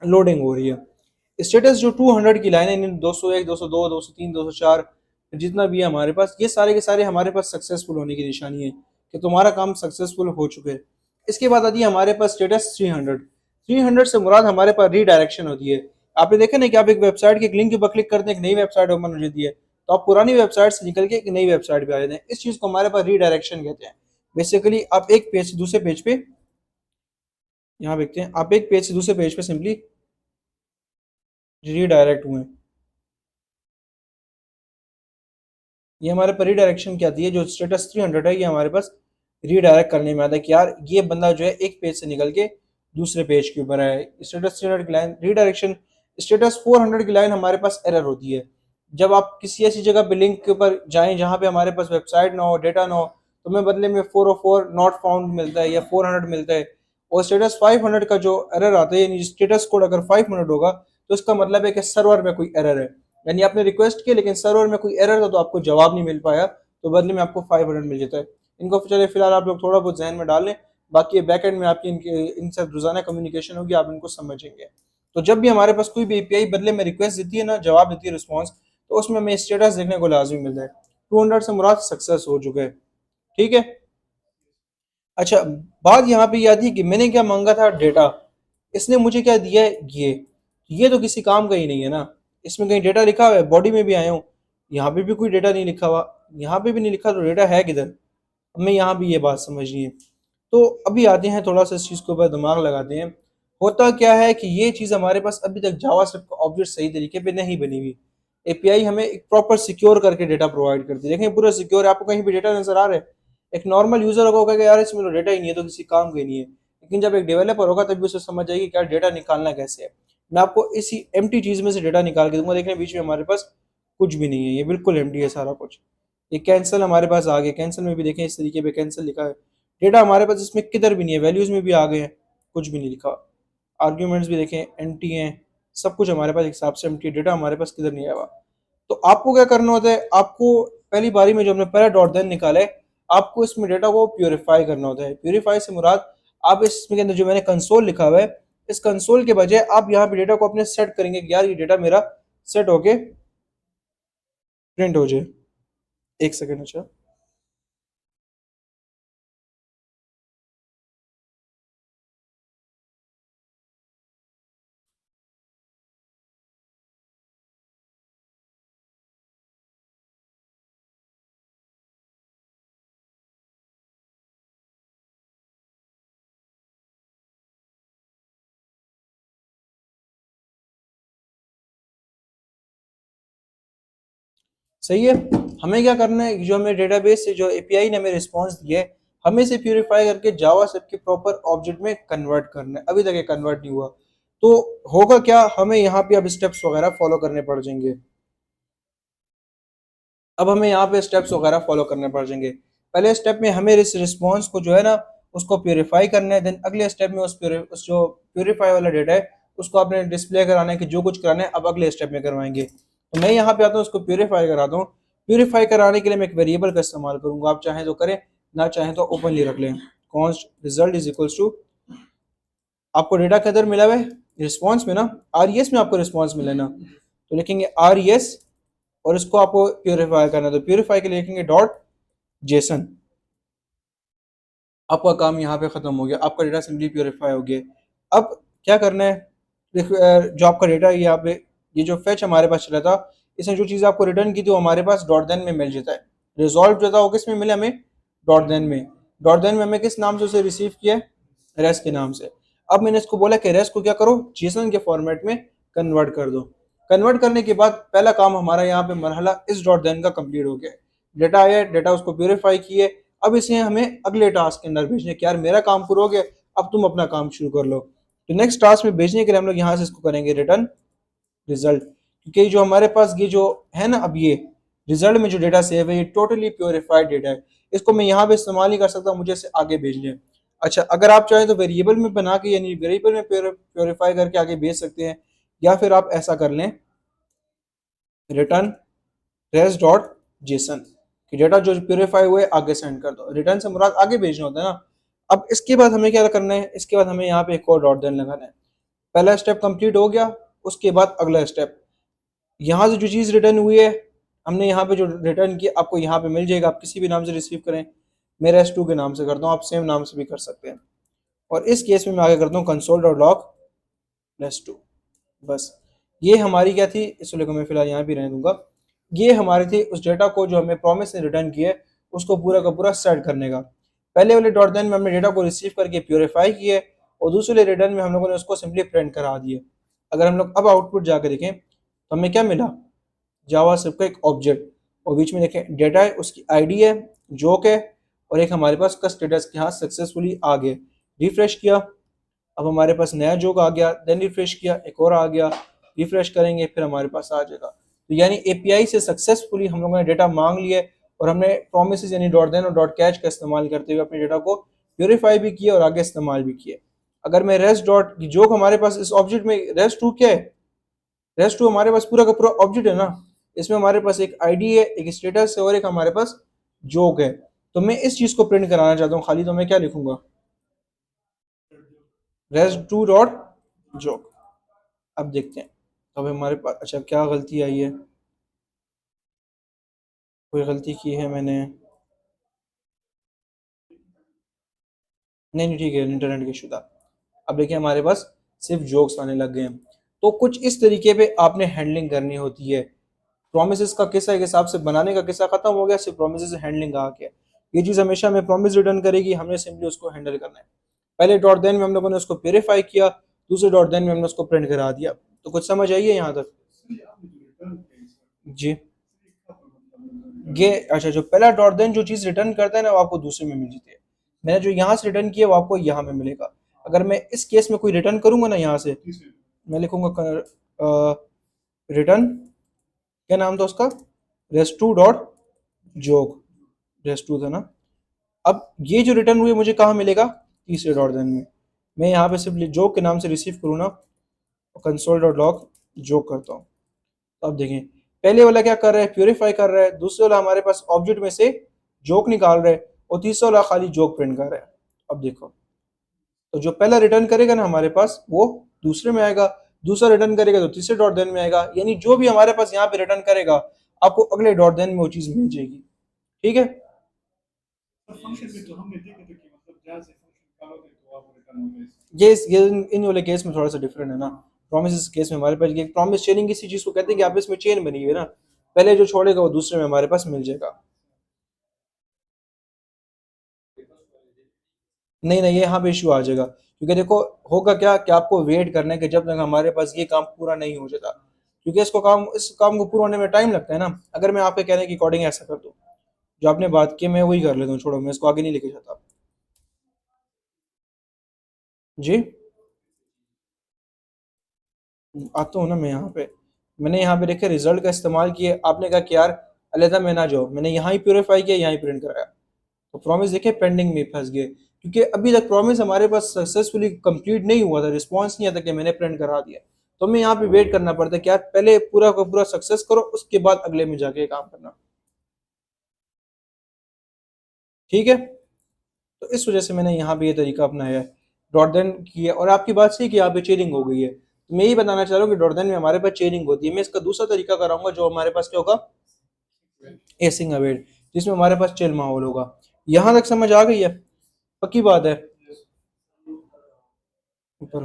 Speaker 1: लोडिंग हो रही है। स्टेटस जो 200 की लाइन है, 201, 202, 203, 204 जितना भी है हमारे पास, ये सारे के सारे हमारे पास सक्सेसफुल होने की निशानी है कि तुम्हारा काम सक्सेसफुल हो चुके हैं। इसके बाद आती है हमारे पास स्टेटस 300। 300 से मुराद हमारे पास रीडायरेक्शन होती है। आपने देखा ना कि आप एक वेबसाइट के एक लिंक के ऊपर क्लिक करते हैं, एक नई वेबसाइट ओपन हो जाती है, तो आप पुरानी वेबसाइट से निकल के एक नई वेबसाइट पे आ जाते हैं। इस चीज को हमारे पास रीडायरेक्शन कहते हैं। बेसिकली आप एक पेज से दूसरे पेज पे, यहाँ देखते हैं, आप एक पेज से दूसरे पेज पे सिंपली रीडायरेक्ट हुए। ये हमारे पर रीडायरेक्शन क्या आती है, जो स्टेटस 300 है ये हमारे पास रीडायरेक्ट करने में आता है कि यार ये बंदा जो है एक पेज से निकल के दूसरे पेज के ऊपर है। स्टेटस 300 की लाइन रीडायरेक्शन। स्टेटस 400 की लाइन हमारे पास एरर होती है। जब आप किसी ऐसी जगह पे लिंक के ऊपर जाएं जहां पे हमारे पास वेबसाइट ना हो, डेटा ना हो, तो हमें बदले में 404 नॉट फाउंड मिलता है या 400 मिलता है। और स्टेटस 500 का जो एरर आता है, यानी स्टेटस कोड अगर 500 होगा तो इसका मतलब है कि सर्वर में कोई एरर है। यानी आपने रिक्वेस्ट की लेकिन सर्वर में कोई एरर था तो आपको जवाब नहीं मिल पाया, तो बदले में आपको 500 मिल जाता है। इनको चले फिलहाल आप लोग थोड़ा बहुत जहन में डाल लें, बाकी बैक एंड में आपकी इनसे रोजाना कम्युनिकेशन होगी, आप इनको समझेंगे। तो जब भी हमारे पास कोई भी एपीआई बदले में रिक्वेस्ट देती है ना, जवाब देती है, रिस्पॉन्स, तो उसमें हमें स्टेटस देखने को लाजमी मिलता है। 200 से मुराद सक्सेस हो चुके हैं। ठीक है। अच्छा, बात यहाँ पे ये आती है कि मैंने क्या मांगा था, डेटा। इसने मुझे क्या दिया है, ये तो किसी काम का ही नहीं है ना। इसमें कहीं डेटा लिखा हुआ है? बॉडी में भी आया हूँ, यहाँ पे भी कोई डेटा नहीं लिखा हुआ, यहाँ पे भी नहीं लिखा, तो डेटा है किधर? हमें यहाँ भी ये बात समझनी है। तो अभी आते हैं, थोड़ा सा इस चीज़ के ऊपर दिमाग लगाते हैं। होता क्या है कि ये चीज़ हमारे पास अभी तक जावास्क्रिप्ट का ऑब्जेक्ट सही तरीके पे नहीं बनी हुई। एपीआई हमें एक प्रॉपर सिक्योर करके डेटा प्रोवाइड करती है। देखें, पूरा सिक्योर है, आपको कहीं भी डेटा नजर आ रहा है? एक नॉर्मल यूजर होगा कि यार इसमें तो डेटा ही नहीं है, तो किसी काम का ही नहीं है। लेकिन जब एक डेवलपर होगा तभी उसे समझ आएगी कि यार डेटा निकालना कैसे है। मैं आपको इसी एम्प्टी चीज में से डेटा निकाल के दूंगा। देखने बीच में हमारे पास कुछ भी नहीं है, ये बिल्कुल एम्प्टी है सारा कुछ। ये कैंसिल हमारे पास आ गए, कैंसिल में भी देखें इस तरीके पे कैंसिल लिखा है। डेटा हमारे पास इसमें किधर भी नहीं है, वैल्यूज में भी आ गए हैं, कुछ भी नहीं लिखा। आर्ग्यूमेंट्स भी देखें एम्प्टी हैं, सब कुछ हमारे पास एक हिसाब से एम्प्टी। डेटा हमारे पास किधर नहीं आया हुआ। तो आपको क्या करना होता है, आपको पहली बारी में जो हमने पहला डॉट देन निकाला है, आपको इसमें डेटा को प्यूरिफाई करना होता है। प्यूरिफाई से मुराद, आप इसमें के अंदर जो मैंने कंसोल लिखा हुआ है, इस कंसोल के बजाय आप यहाँ पे डेटा को अपने सेट करेंगे कि यार ये डेटा मेरा सेट होके प्रिंट हो जाए। एक सेकेंड। अच्छा, सही है। हमें क्या करना है, जो हमें डेटाबेस से जो एपीआई ने हमें रिस्पांस दिया है, हमें इसे प्यूरिफाई करके जावा के प्रॉपर ऑब्जेक्ट में कन्वर्ट करना है। अभी तक ये कन्वर्ट नहीं हुआ, तो होगा क्या, हमें यहाँ पे अब स्टेप्स वगैरह फॉलो करने पड़ जाएंगे। अब हमें यहाँ पे स्टेप्स वगैरह फॉलो करने पड़ जाएंगे। पहले स्टेप में हमें इस रिस्पॉन्स को जो है ना, उसको प्योरीफाई करना है। देन अगले स्टेप में उस जो प्योरीफाई वाला डेटा है, उसको आपने डिस्प्ले कराना है, कि जो कुछ कराना है अब अगले स्टेप में करवाएंगे। तो मैं यहाँ पे आता हूँ, उसको प्योरीफाई कराता हूँ। प्योरीफाई कराने के लिए मैं एक वेरिएबल का इस्तेमाल करूंगा, आप चाहें तो करें, ना चाहें तो ओपनली रख लें। Const result is equals to, आपको डेटा किधर मिला हुआ है, रिस्पॉन्स में ना, आरईएस में आपको रिस्पॉन्स मिला है ना, तो लिखेंगे आरईएस, और इसको आपको प्योरीफाई करना है, तो प्योरीफाई के लिए लिखेंगे डॉट जेसन। आपका काम यहाँ पे खत्म हो गया, आपका डेटा सिंपली प्योरीफाई हो गया। अब क्या करना है, जो आपका डेटा यहाँ पे, ये जो फेच हमारे पास चला था, इसने जो चीज़ आपको रिटर्न की थी वो हमारे पास डॉट देन में मिल जाता है। रिजॉल्व जो था वो किस में मिला हमें, डॉट देन में। डॉट देन में हमें किस नाम से उसे रिसीव किया है, रेस्ट के नाम से। अब मैंने इसको बोला कि रेस्ट को क्या करो, जेसन के फॉर्मेट में कन्वर्ट कर दो। कन्वर्ट करने के बाद पहला काम हमारा यहाँ पे मरहला इस डॉट देन का कंप्लीट हो गया। डेटा आया, डेटा उसको प्योरीफाई किए। अब इसे हमें अगले टास्क के अंदर भेजने कि यार मेरा काम पूरा हो गया, अब तुम अपना काम शुरू कर लो। तो नेक्स्ट टास्क में भेजने के लिए हम लोग यहाँ से इसको करेंगे रिटर्न रिजल्ट, क्योंकि जो हमारे पास ये जो है ना, अब ये रिजल्ट में जो डेटा सेव है ये टोटली प्योरीफाइड डेटा है। इसको मैं यहाँ पे इस्तेमाल नहीं कर सकता, मुझे इसे आगे भेजने है। अच्छा, अगर आप चाहें तो वेरिएबल में बना के, यानी वेरिएबल में प्योरीफाई करके आगे भेज सकते हैं, या फिर आप ऐसा कर लें, रिटर्न रेस डॉट जेसन, कि डेटा जो प्योरीफाई हुए आगे सेंड कर दो। रिटर्न से मुराद आगे भेजना होता है ना। अब इसके बाद हमें क्या करना है, इसके बाद हमें यहाँ पे एक और डॉट देन लगाना है। पहला स्टेप कंप्लीट हो गया, उसके बाद अगला स्टेप, यहाँ से जो चीज़ रिटर्न हुई है, हमने यहाँ पे जो रिटर्न किया आपको यहाँ पे मिल जाएगा। आप किसी भी नाम से रिसीव करें, मेरा S2 के नाम से करता हूँ, आप सेम नाम से भी कर सकते हैं। और इस केस में मैं आगे करता हूँ कंसोल डॉट लॉग S2। बस, ये हमारी क्या थी, इस वाले को मैं फिलहाल यहाँ भी रहने दूंगा। ये हमारी थी उस डेटा को जो हमें प्रॉमिस ने रिटर्न किया है, उसको पूरा का पूरा सेट करने का। पहले वाले डॉट देन में हमने डेटा को रिसीव करके प्योरीफाई किए, और दूसरे रिटर्न में हम लोगों ने उसको सिंपली प्रिंट करा दिए। अगर हम लोग अब आउटपुट जाकर देखें तो हमें क्या मिला, जावास्क्रिप्ट का एक ऑब्जेक्ट, और बीच में देखें डेटा है, उसकी आईडी है, जोक है, और एक हमारे पास का स्टेटस के यहाँ सक्सेसफुली आ गए। रिफ्रेश किया, अब हमारे पास नया जोक आ गया। देन रिफ्रेश किया, एक और आ गया। रिफ्रेश करेंगे फिर हमारे पास आ जाएगा। तो यानी एपीआई से सक्सेसफुली हम लोगों ने डेटा मांग लिया, और हमने प्रोमिस यानी डॉट देन और डॉट कैच का इस्तेमाल करते हुए अपने डेटा को प्योरीफाई भी किया और आगे इस्तेमाल भी किया। अगर मैं रेस्ट डॉट जोक, हमारे पास इस ऑब्जेक्ट में रेस्ट टू क्या है, रेस्ट टू हमारे पास पूरा का पूरा ऑब्जेक्ट है ना। इसमें हमारे पास एक आईडी है, एक स्टेटस है, और एक हमारे पास जोक है। तो मैं इस चीज को प्रिंट कराना चाहता हूँ खाली, तो मैं क्या लिखूंगा, रेस्ट टू डॉट जोक। अब देखते हैं। तो अब हमारे पास अच्छा क्या गलती आई है, कोई गलती की है मैंने? नहीं नहीं ठीक है, इंटरनेट की इशू था। अब देखिए हमारे पास सिर्फ जोक्स आने लग गए हैं। तो कुछ इस तरीके पे आपने हैंडलिंग करनी होती है। प्रोमिस का किस्सा एक हिसाब से बनाने का किस्सा खत्म हो गया, सिर्फ प्रोमिस हैंडलिंग आ गया। ये चीज हमेशा हमें प्रॉमिस रिटर्न करेगी, हमने सिंपली उसको हैंडल करना है। पहले डॉट देन में हम लोगों ने उसको प्योरीफाई किया, दूसरे डॉट देन में हमने उसको प्रिंट करा दिया। तो कुछ समझ आइए यहाँ तक? जी। ये अच्छा, जो पहला डॉट देन जो चीज रिटर्न करता है ना, वो आपको दूसरे में मिल जाती है। मैंने जो यहाँ से रिटर्न किया वो आपको यहाँ में मिलेगा। अगर मैं इस केस में कोई रिटर्न करूंगा ना, यहाँ से मैं लिखूंगा रिटर्न, क्या नाम था उसका, रेस्टू डॉट जोक, रेस्टू था ना। अब ये जो रिटर्न हुए मुझे कहाँ मिलेगा, तीसरे डॉट देन में। मैं यहाँ पे सिर्फ जोक के नाम से रिसीव करूँ ना, कंसोल डॉट लॉग जोक करता हूँ। तो अब देखें, पहले वाला क्या कर रहा है, प्यूरिफाई कर रहा है, दूसरे वाला हमारे पास ऑब्जेक्ट में से जोक निकाल रहा है, और तीसरा वाला खाली जोक प्रिंट कर रहा है। अब देखो, तो जो पहला रिटर्न करेगा ना हमारे पास, वो दूसरे में आएगा, दूसरा रिटर्न करेगा तो तीसरे डॉट देन में आएगा, यानी जो भी हमारे पास यहाँ पे रिटर्न करेगा, आपको अगले डॉट देन में वो चीज मिल जाएगी। ठीक है। ये इन वाले केस में थोड़ा सा डिफरेंट है ना। प्रॉमिस केस में हमारे पास ये प्रॉमिस चेनिंग किसी चीज को कहते हैं कि आप इसमें चेन बनी हुई है ना, पहले जो छोड़ेगा वो दूसरे में हमारे पास मिल जाएगा। नहीं नहीं, ये यहाँ पे इशू आ जाएगा, क्योंकि देखो होगा क्या कि आपको वेट करना है कि जब तक हमारे पास ये काम पूरा नहीं हो जाता, क्योंकि इस काम को पूरा होने में टाइम लगता है ना। अगर मैं आपके कहने के अकॉर्डिंग ऐसा कर दूं, जो आपने बात की मैं वही कर लेता हूँ, छोड़ो मैं इसको आगे नहीं लेके जाता। जी। आता हूँ ना मैं यहाँ पे। मैंने यहाँ पे देखे रिजल्ट का इस्तेमाल किया, आपने कहा कि यार अलहदा में ना जाओ, मैंने यहाँ ही प्योरीफाई किया, यहाँ ही प्रिंट कराया। तो प्रॉमिस देखे पेंडिंग में फंस गए, क्योंकि अभी तक प्रॉमिस हमारे पास सक्सेसफुली कंप्लीट नहीं हुआ था, रिस्पॉन्स नहीं आता कि मैंने प्रिंट करा दिया। तो हमें यहाँ पे वेट करना पड़ता है कि यार पहले पूरा का पूरा सक्सेस करो, उसके बाद अगले में जाके काम करना। ठीक है। तो इस वजह से मैंने यहाँ पे ये तरीका अपनाया है, डॉट देन किया। और आपकी बात सही कि यहाँ पे चेयरिंग हो गई है, तो मैं यही बताना चाह रहा हूँ कि डॉट देन में हमारे पास चेयरिंग होती है। मैं इसका दूसरा तरीका कराऊंगा, जो हमारे पास क्या होगा, एसिंग अवेयर, जिसमें हमारे पास चिल माहौल होगा। यहाँ तक समझ आ गई है? पक्की बात है। ऊपर।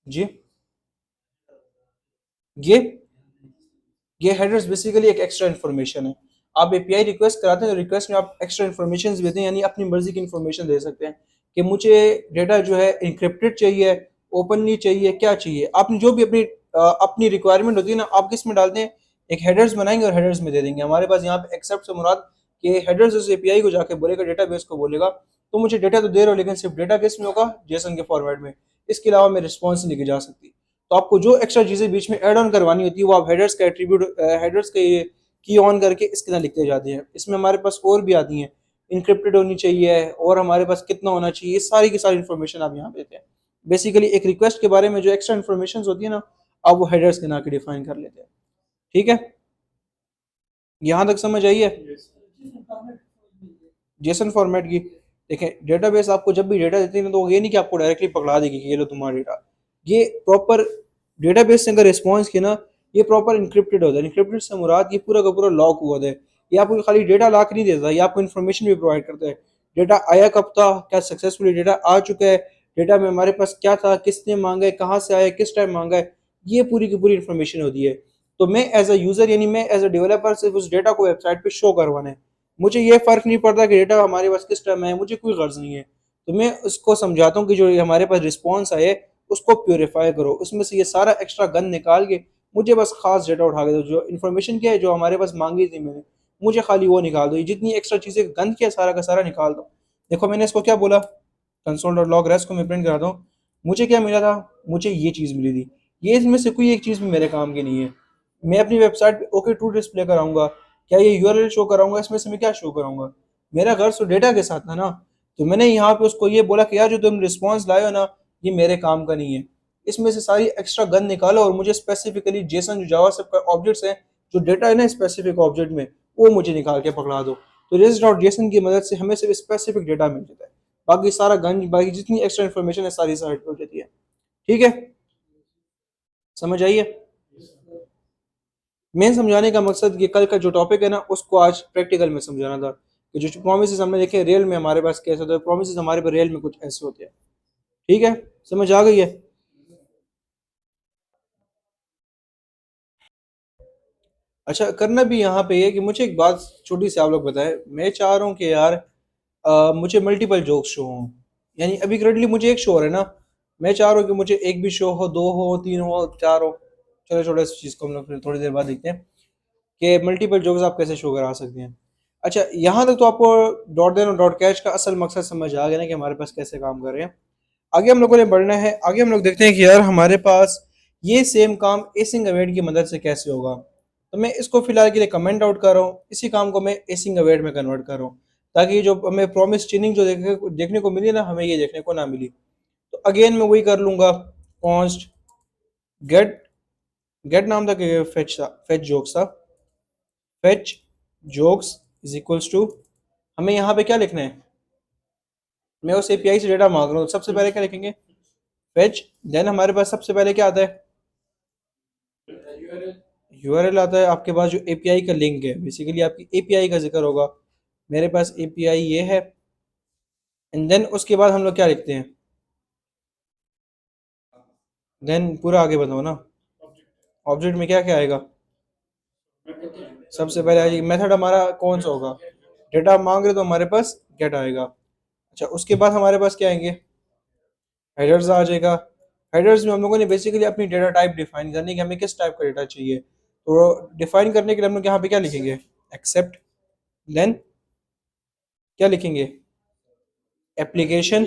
Speaker 1: जी। ये ये हेडर्स बेसिकली एक एक्स्ट्रा इन्फॉर्मेशन है। आप एपीआई रिक्वेस्ट कराते हैं तो रिक्वेस्ट में आप एक्स्ट्रा इन्फॉर्मेशन देते हैं, यानी अपनी मर्जी की इन्फॉर्मेशन दे सकते हैं कि मुझे डेटा जो है इंक्रिप्टेड चाहिए, ओपनली चाहिए, क्या चाहिए। आपने जो भी अपनी रिक्वायरमेंट होती है ना, आप किस में डालते हैं, एक हेडर्स बनाएंगे और हेडर्स में दे देंगे। हमारे पास यहाँ पे एक्सेप्ट से मुराद कि हेडर्स उस एपीआई को जाके बोलेगा, डेटाबेस को बोलेगा, तो मुझे डेटा तो दे रहा हो लेकिन सिर्फ डेटा किस में होगा, जेसन के फॉर्मेट में, इसके अलावा मैं रिस्पॉन्स नहीं लेके जा सकती। तो आपको जो एक्स्ट्रा चीजें बीच में ऐड ऑन करवानी होती है, वो आप हेडर्स का एट्रीब्यूट, हेडर्स के की ऑन करके इसके अंदर लिखते जाते हैं। इसमें हमारे पास और भी आती हैं, इंक्रिप्टेड होनी चाहिए, और हमारे पास कितना होना चाहिए, सारी की सारी इन्फॉर्मेशन आप यहाँ पे देते हैं। बेसिकली एक रिक्वेस्ट के बारे में जो एक्स्ट्रा इन्फॉर्मेशन होती है ना, आप वो हेडर्स के ना के डिफाइन कर लेते हैं। ठीक है। यहाँ तक समझ आई है? जेसन फॉर्मेट की देखें, डेटाबेस आपको जब भी डेटा देती है ना, तो ये नहीं कि आपको डायरेक्टली पकड़ा देगी कि ये लो तुम्हारा डेटा। ये प्रॉपर डेटाबेस से अगर रिस्पॉन्स किया ना, ये प्रॉपर इंक्रिप्टेड होता है। इंक्रिप्टेड से मुराद ये पूरा का पूरा लॉक हुआ है। ये आपको खाली डेटा लॉक नहीं देता, ये आपको इन्फॉर्मेशन भी प्रोवाइड करता है। डेटा आया कब था, क्या सक्सेसफुली डेटा आ चुका है, डेटा में हमारे पास क्या था, किसने मांगा है, कहाँ से आया, किस टाइम मांगा है, ये पूरी की पूरी इन्फॉर्मेशन होती है। तो मैं एज अ यूजर, यानी मैं एज अ डेवलपर सिर्फ उस डेटा को वेबसाइट पे शो करवाना है। मुझे ये फर्क नहीं पड़ता कि डेटा हमारे पास किस टाइम है, मुझे कोई गर्ज नहीं है। तो मैं उसको समझाता हूँ कि जो हमारे पास रिस्पॉन्स आए उसको प्योरीफाई करो, उसमें से ये सारा एक्स्ट्रा गन निकाल के मुझे बस खास डेटा उठा के दो, जो इन्फॉर्मेशन क्या है जो हमारे पास मांगी थी मैंने, मुझे खाली वो निकाल दो। ये जितनी एक्स्ट्रा चीजें गंद किया सारा का सारा निकाल दो। देखो मैंने इसको क्या बोला, कंसोल डॉट लॉग रेस्ट को मैं प्रिंट करा दूँ, मुझे क्या मिला था, मुझे ये चीज़ मिली थी। ये इसमें से कोई एक चीज़ भी मेरे काम की नहीं है। मैं अपनी वेबसाइट पे ओके टू डिस्प्ले कराऊंगा, क्या ये यूआरएल शो कराऊंगा, इसमें से मैं क्या शो कराऊंगा, मेरा घर तो डेटा के साथ था ना। तो मैंने यहाँ पे उसको ये बोला कि यार जो तुम रिस्पॉन्स लाए हो ना, ये मेरे काम का नहीं है। इसमें से सारी एक्स्ट्रा गन निकालो और मुझे स्पेसिफिकली जेसन जो जावास्क्रिप्ट का ऑब्जेक्ट्स हैं, जो डेटा है ना स्पेसिफिक ऑब्जेक्ट में, वो मुझे निकाल के पकड़ा दो। तो रेस्ट डॉट जेसन की मदद से हमें सिर्फ स्पेसिफिक डेटा मिल जाता है। बाकी सारा गंज, बाकी जितनी एक्स्ट्रा इन्फॉर्मेशन है सारी साइड पे हो जाती है। ठीक है, समझ आइए। मेन समझाने का मकसद ये कल का जो टॉपिक है ना उसको आज प्रैक्टिकल में समझाना था कि जो प्रोमिस हमने देखे रियल में हमारे पास कैसे होते हैं, प्रोमिस हमारे पर रियल में कुछ ऐसे होते हैं। ठीक है, समझ आ गई है। अच्छा, करना भी यहाँ पे ये कि मुझे एक बात छोटी सी आप लोग बताएं, मैं चाह रहा हूँ कि यार मुझे मल्टीपल जोक्स शो हों। यानी अभी करंटली मुझे एक शो हो रहा है ना, मैं चाह रहा हूँ कि मुझे एक भी शो हो, दो हो, तीन हो, चार हो। चलो छोटे इस चीज़ को हम लोग फिर थोड़ी देर बाद देखते हैं कि मल्टीपल जोक्स आप कैसे शो करा सकते हैं। अच्छा, यहाँ तक तो आपको डॉट देन और डॉट कैच का असल मकसद समझ आ गया ना कि हमारे पास कैसे काम कर रहे हैं। आगे हम लोगों ने बढ़ना है, आगे हम लोग देखते हैं कि यार हमारे पास ये सेम काम एसिंग अवेट की मदद से कैसे होगा। तो मैं इसको फिलहाल के लिए कमेंट आउट कर रहा हूँ, इसी काम को मैं एसिंग अवेट में कन्वर्ट कर रहा हूँ, ताकि ये जो हमें प्रॉमिस चेनिंग जो देखने को मिली ना, हमें ये देखने को ना मिली। तो अगेन मैं वही कर लूंगा, कॉन्स्ट गेट, गेट नाम था कि फेच था, फेच जोक्स था, fetch jokes is equals to, हमें यहाँ पे क्या लिखना है, मैं उस एपीआई से डेटा मांग रहा हूँ, सबसे पहले क्या लिखेंगे, फेच। देन हमारे पास सबसे पहले क्या आता है, यूआरएल आता है। आपके पास जो एपीआई का लिंक है, बेसिकली आपकी एपीआई का जिक्र होगा, मेरे पास एपीआई ये है। एंड देन उसके बाद हम लोग क्या लिखते हैं, देन पूरा आगे बताओ ना, ऑब्जेक्ट में क्या क्या आएगा, सबसे पहले आएगी मेथड हमारा कौन सा होगा, डेटा मांग रहे तो हमारे पास गेट आएगा। अच्छा, उसके बाद हमारे पास क्या आएंगे, हेडर्स आ जाएगा। हेडर्स में हम लोगों ने बेसिकली अपनी डेटा टाइप डिफाइन करनी है कि हमें किस टाइप का डेटा चाहिए। तो डिफाइन करने के लिए हम लोग यहाँ पे क्या लिखेंगे, एक्सेप्ट, देन क्या लिखेंगे, application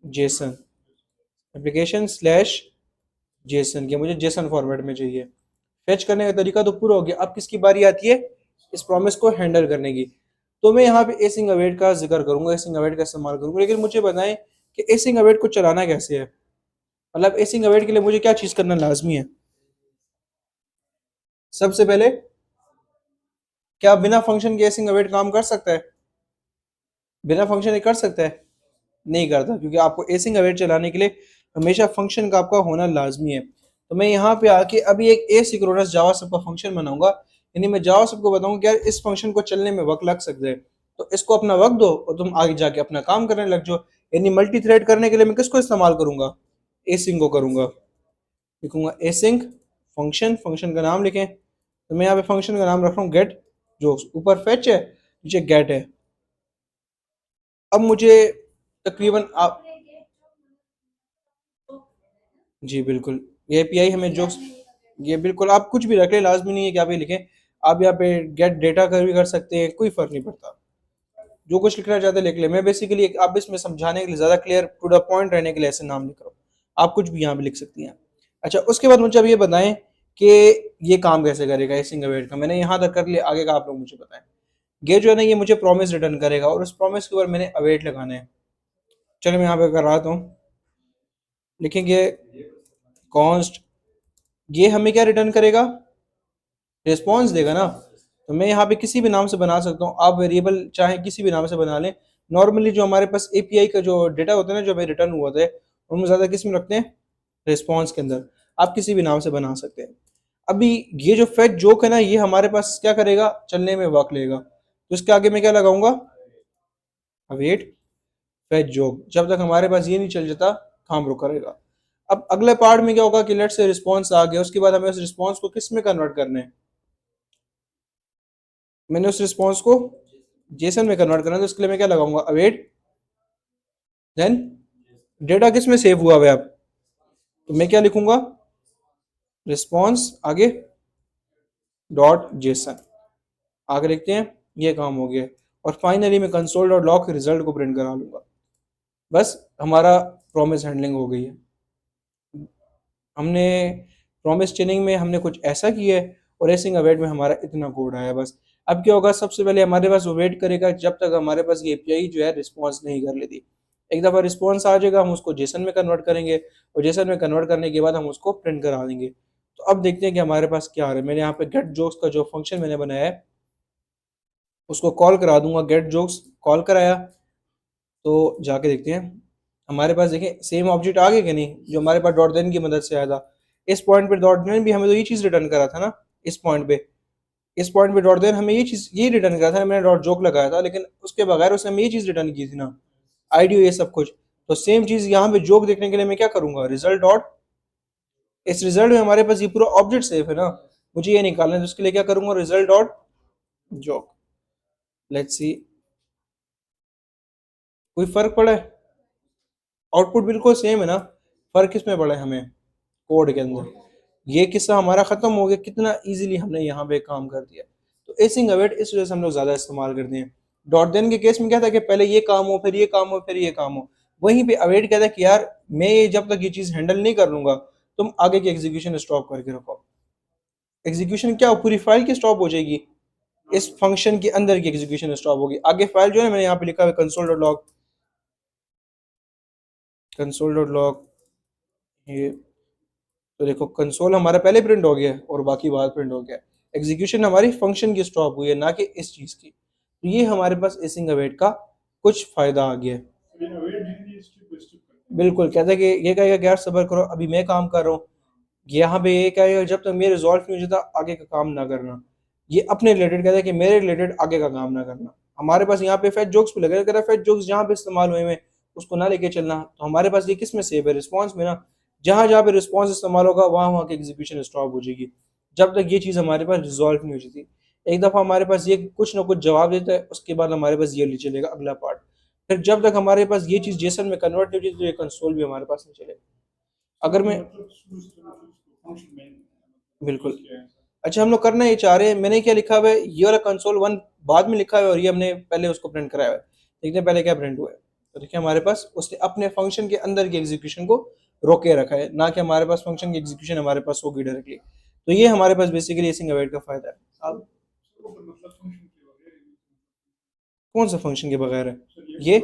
Speaker 1: Jason, application slash Jason के मुझे जेसन फॉर्मेट में चाहिए। फेच करने का तरीका तो पूरा हो गया, अब किसकी बारी आती है इस प्रॉमिस को हैंडल करने की। तो मैं यहाँ पे एसिंग अवेट का जिक्र करूंगा, एसिंग अवेट का इस्तेमाल करूंगा, लेकिन मुझे बताएं कि एसिंग अवेट को चलाना कैसे है, मतलब एसिंग अवेट के लिए मुझे क्या चीज़ करना लाजमी है। सबसे पहले, क्या बिना फंक्शन के एसिंग अवेट काम कर सकता है, बिना फंक्शन के कर सकता है, नहीं करता, क्योंकि आपको एसिंग अवेट चलाने के लिए हमेशा फंक्शन का आपका होना लाजमी है। तो मैं यहाँ पे आके अभी एक एसिंक्रोनस जावास्क्रिप्ट का फंक्शन बनाऊंगा, यानी मैं जावास्क्रिप्ट को बताऊंगा कि यार इस फंक्शन को चलने में वक्त लग सकता है, तो इसको अपना वक्त दो और तुम आगे जाके अपना काम करने लग जाओ। यानी मल्टी थ्रेड करने के लिए मैं किसको इस्तेमाल करूंगा, एसिंग को करूंगा। लिखूंगा एसिंग फंक्शन, फंक्शन का नाम लिखें, तो मैं यहाँ पे फंक्शन का नाम रख रहा हूँ गेट, जो ऊपर फेच है नीचे गेट है। अब मुझे तकरीबन आप, जी बिल्कुल, ये एपीआई हमें जो, ये बिल्कुल आप कुछ भी रख लें, लाजमी नहीं है कि आप ये लिखें, आप यहाँ पे गेट डेटा कर भी कर सकते हैं, कोई फर्क नहीं पड़ता, जो कुछ लिखना चाहते हैं लिख ले। मैं बेसिकली आप इसमें समझाने के लिए ज़्यादा क्लियर टू द पॉइंट रहने के लिए ऐसे नाम लिख रहा हूँ, आप कुछ भी यहाँ पे लिख सकती हैं। अच्छा, उसके बाद मुझे अब ये बताएं कि ये काम कैसे करेगा एसिंग अवेट का, मैंने यहाँ तक कर लिया, आगे का आप लोग मुझे बताएं। ये जो है ना, ये मुझे प्रॉमिस रिटर्न करेगा और उस प्रॉमिस के ऊपर मैंने अवेट लगाना है। चलो मैं यहाँ पे कर रहा हूँ, लिखेंगे कॉन्स्ट, ये हमें क्या रिटर्न करेगा, रिस्पॉन्स देगा ना। तो मैं यहाँ पे किसी भी नाम से बना सकता हूँ, आप वेरिएबल चाहे किसी भी नाम से बना लें। नॉर्मली जो हमारे पास एपीआई का जो डेटा होता है ना, जो हमें रिटर्न हुआ था, उनमें ज़्यादा किस में रखते हैं, रिस्पॉन्स के अंदर। आप किसी भी नाम से बना सकते हैं। अभी ये जो फेच जोक है ना, ये हमारे पास क्या करेगा, चलने में वक्त लेगा, तो इसके आगे मैं क्या लगाऊंगा, अवेट फेच जोक, जब तक हमारे पास ये नहीं चल जाता काम रुका रहेगा। अब अगले पार्ट में क्या होगा कि लेट से रिस्पॉन्स आ गया, उसके बाद हमें उस रिस्पॉन्स को किस में कन्वर्ट करना है, मैंने उस रिस्पॉन्स को जेसन में कन्वर्ट करना है, तो इसके लिए मैं क्या लगाऊंगा, अवेट, देन डेटा किस में सेव हुआ हुआ है अब, तो मैं क्या लिखूंगा, रिस्पॉन्स आगे डॉट जेसन, आगे लिखते हैं, ये काम हो गया। और फाइनली मैं कंसोल डॉट लॉग के रिजल्ट को प्रिंट करा लूंगा। बस हमारा प्रॉमिस हैंडलिंग हो गई है। हमने प्रॉमिस चेनिंग में हमने कुछ ऐसा किया है और रेसिंग अवेट में हमारा इतना कोड आया बस। अब क्या होगा, सबसे पहले हमारे पास वो वेट करेगा जब तक हमारे पास ये एपीआई जो है रिस्पॉन्स नहीं कर लेती। एक दफ़ा रिस्पॉन्स आ जाएगा, हम उसको जेसन में कन्वर्ट करेंगे और जेसन में कन्वर्ट करने के बाद हम उसको प्रिंट करा देंगे। तो अब देखते हैं कि हमारे पास क्या आ रहा है। मैंने यहाँ पे गेट जोक्स का जो फंक्शन मैंने बनाया है उसको कॉल करा दूंगा, गेट जोक्स कॉल कराया। तो जाके देखते हैं हमारे पास, देखें सेम ऑब्जेक्ट आ गया कि नहीं जो हमारे पास डॉट देन की मदद से आया था। इस पॉइंट पे डॉट देन भी हमें तो ये चीज़ रिटर्न करा था ना, इस पॉइंट पे, इस पॉइंट पे डॉट देन हमें ये चीज़ ये रिटर्न करा था, मैंने डॉट जोक लगाया था, लेकिन उसके बगैर उसने हमें ये चीज़ रिटर्न की थी ना, आईडी ये सब कुछ। तो सेम चीज़ यहाँ पे जोक देखने के लिए मैं क्या करूंगा, रिजल्ट डॉट, इस रिजल्ट में हमारे पास ये पूरा ऑब्जेक्ट सेफ है ना, मुझे ये निकालना है, तो उसके लिए क्या करूंगा, result dot joke. Let's see कोई फर्क पड़ा है, आउटपुट बिल्कुल सेम है ना, फर्क किसमें पड़ा है हमें, कोड के अंदर। ये किस्सा हमारा खत्म हो गया, कितना इजीली हमने यहाँ पे काम कर दिया। तो एसिंग अवेट इस वजह से हम लोग ज्यादा इस्तेमाल करते हैं। डॉट देन के केस में क्या था कि पहले ये काम हो, फिर ये काम हो, फिर ये काम हो। वहीं पे अवेट कहता है कि यार मैं ये जब तक ये चीज हैंडल नहीं कर लूंगा, तुम आगे की एग्जीक्यूशन स्टॉप करके रखो। एग्जीक्यूशन क्या हो, पूरी फाइल की स्टॉप हो जाएगी, इस फंक्शन के अंदर की एग्जीक्यूशन स्टॉप होगी। आगे फाइल जो है मैंने यहाँ पे लिखा है console dot log, console dot log, ये तो देखो कंसोल हमारा पहले प्रिंट हो गया है और बाकी बाद प्रिंट हो गया है। एग्जीक्यूशन हमारी फंक्शन की स्टॉप हुई है, ना कि इस चीज की। तो ये हमारे पास एसिंग अवेट का कुछ फायदा आ गया है। बिल्कुल कहता है कि ये कहेगा कि यार सब्र करो, अभी मैं काम कर रहा हूँ। यहाँ पे ये कहेगा जब तक मेरे रिजॉल्व नहीं हो जाता आगे का काम ना करना। ये अपने रिलेटेड कहता है कि मेरे रिलेटेड आगे का काम ना करना। हमारे पास यहाँ पे फेच जोक्स पे लगे, कहता है फेच जोक्स जहाँ पे इस्तेमाल हुए हैं उसको ना लेके चलना। तो हमारे पास ये किस में सेव है, रिस्पॉन्स में ना। जहाँ जहाँ पे रिस्पॉन्स इस्तेमाल होगा वहाँ वहाँ की एग्जीक्यूशन स्टॉप हो जाएगी, जब तक ये चीज़ हमारे पास रिजॉल्व नहीं हो जाती। एक दफ़ा हमारे पास ये कुछ ना कुछ जवाब देता है, उसके बाद हमारे पास ये चलेगा अगला पार्ट। फिर जब तक हमारे पास ये चीज़ जेसन में कन्वर्ट नहीं होती तो ये कंसोल भी हमारे पास नहीं चलेगा। अगर मैं बिल्कुल, अच्छा हम लोग करना ये चाह रहे हैं, मैंने क्या लिखा हुआ है, ये वाला कंसोल वन बाद में लिखा हुआ है और ये हमने पहले उसको प्रिंट कराया हुआ है। देखते हैं पहले क्या प्रिंट हुआ है। तो देखिए हमारे पास उसने अपने फंक्शन के अंदर की एग्जीक्यूशन को रोके रखा है, ना कि हमारे पास फंक्शन की एग्जीक्यूशन हमारे पास होगी डायरेक्टली। तो ये हमारे पास बेसिकली एसिंग अवॉइड का फायदा है। अब कौन सा फंक्शन के बगैर है ये,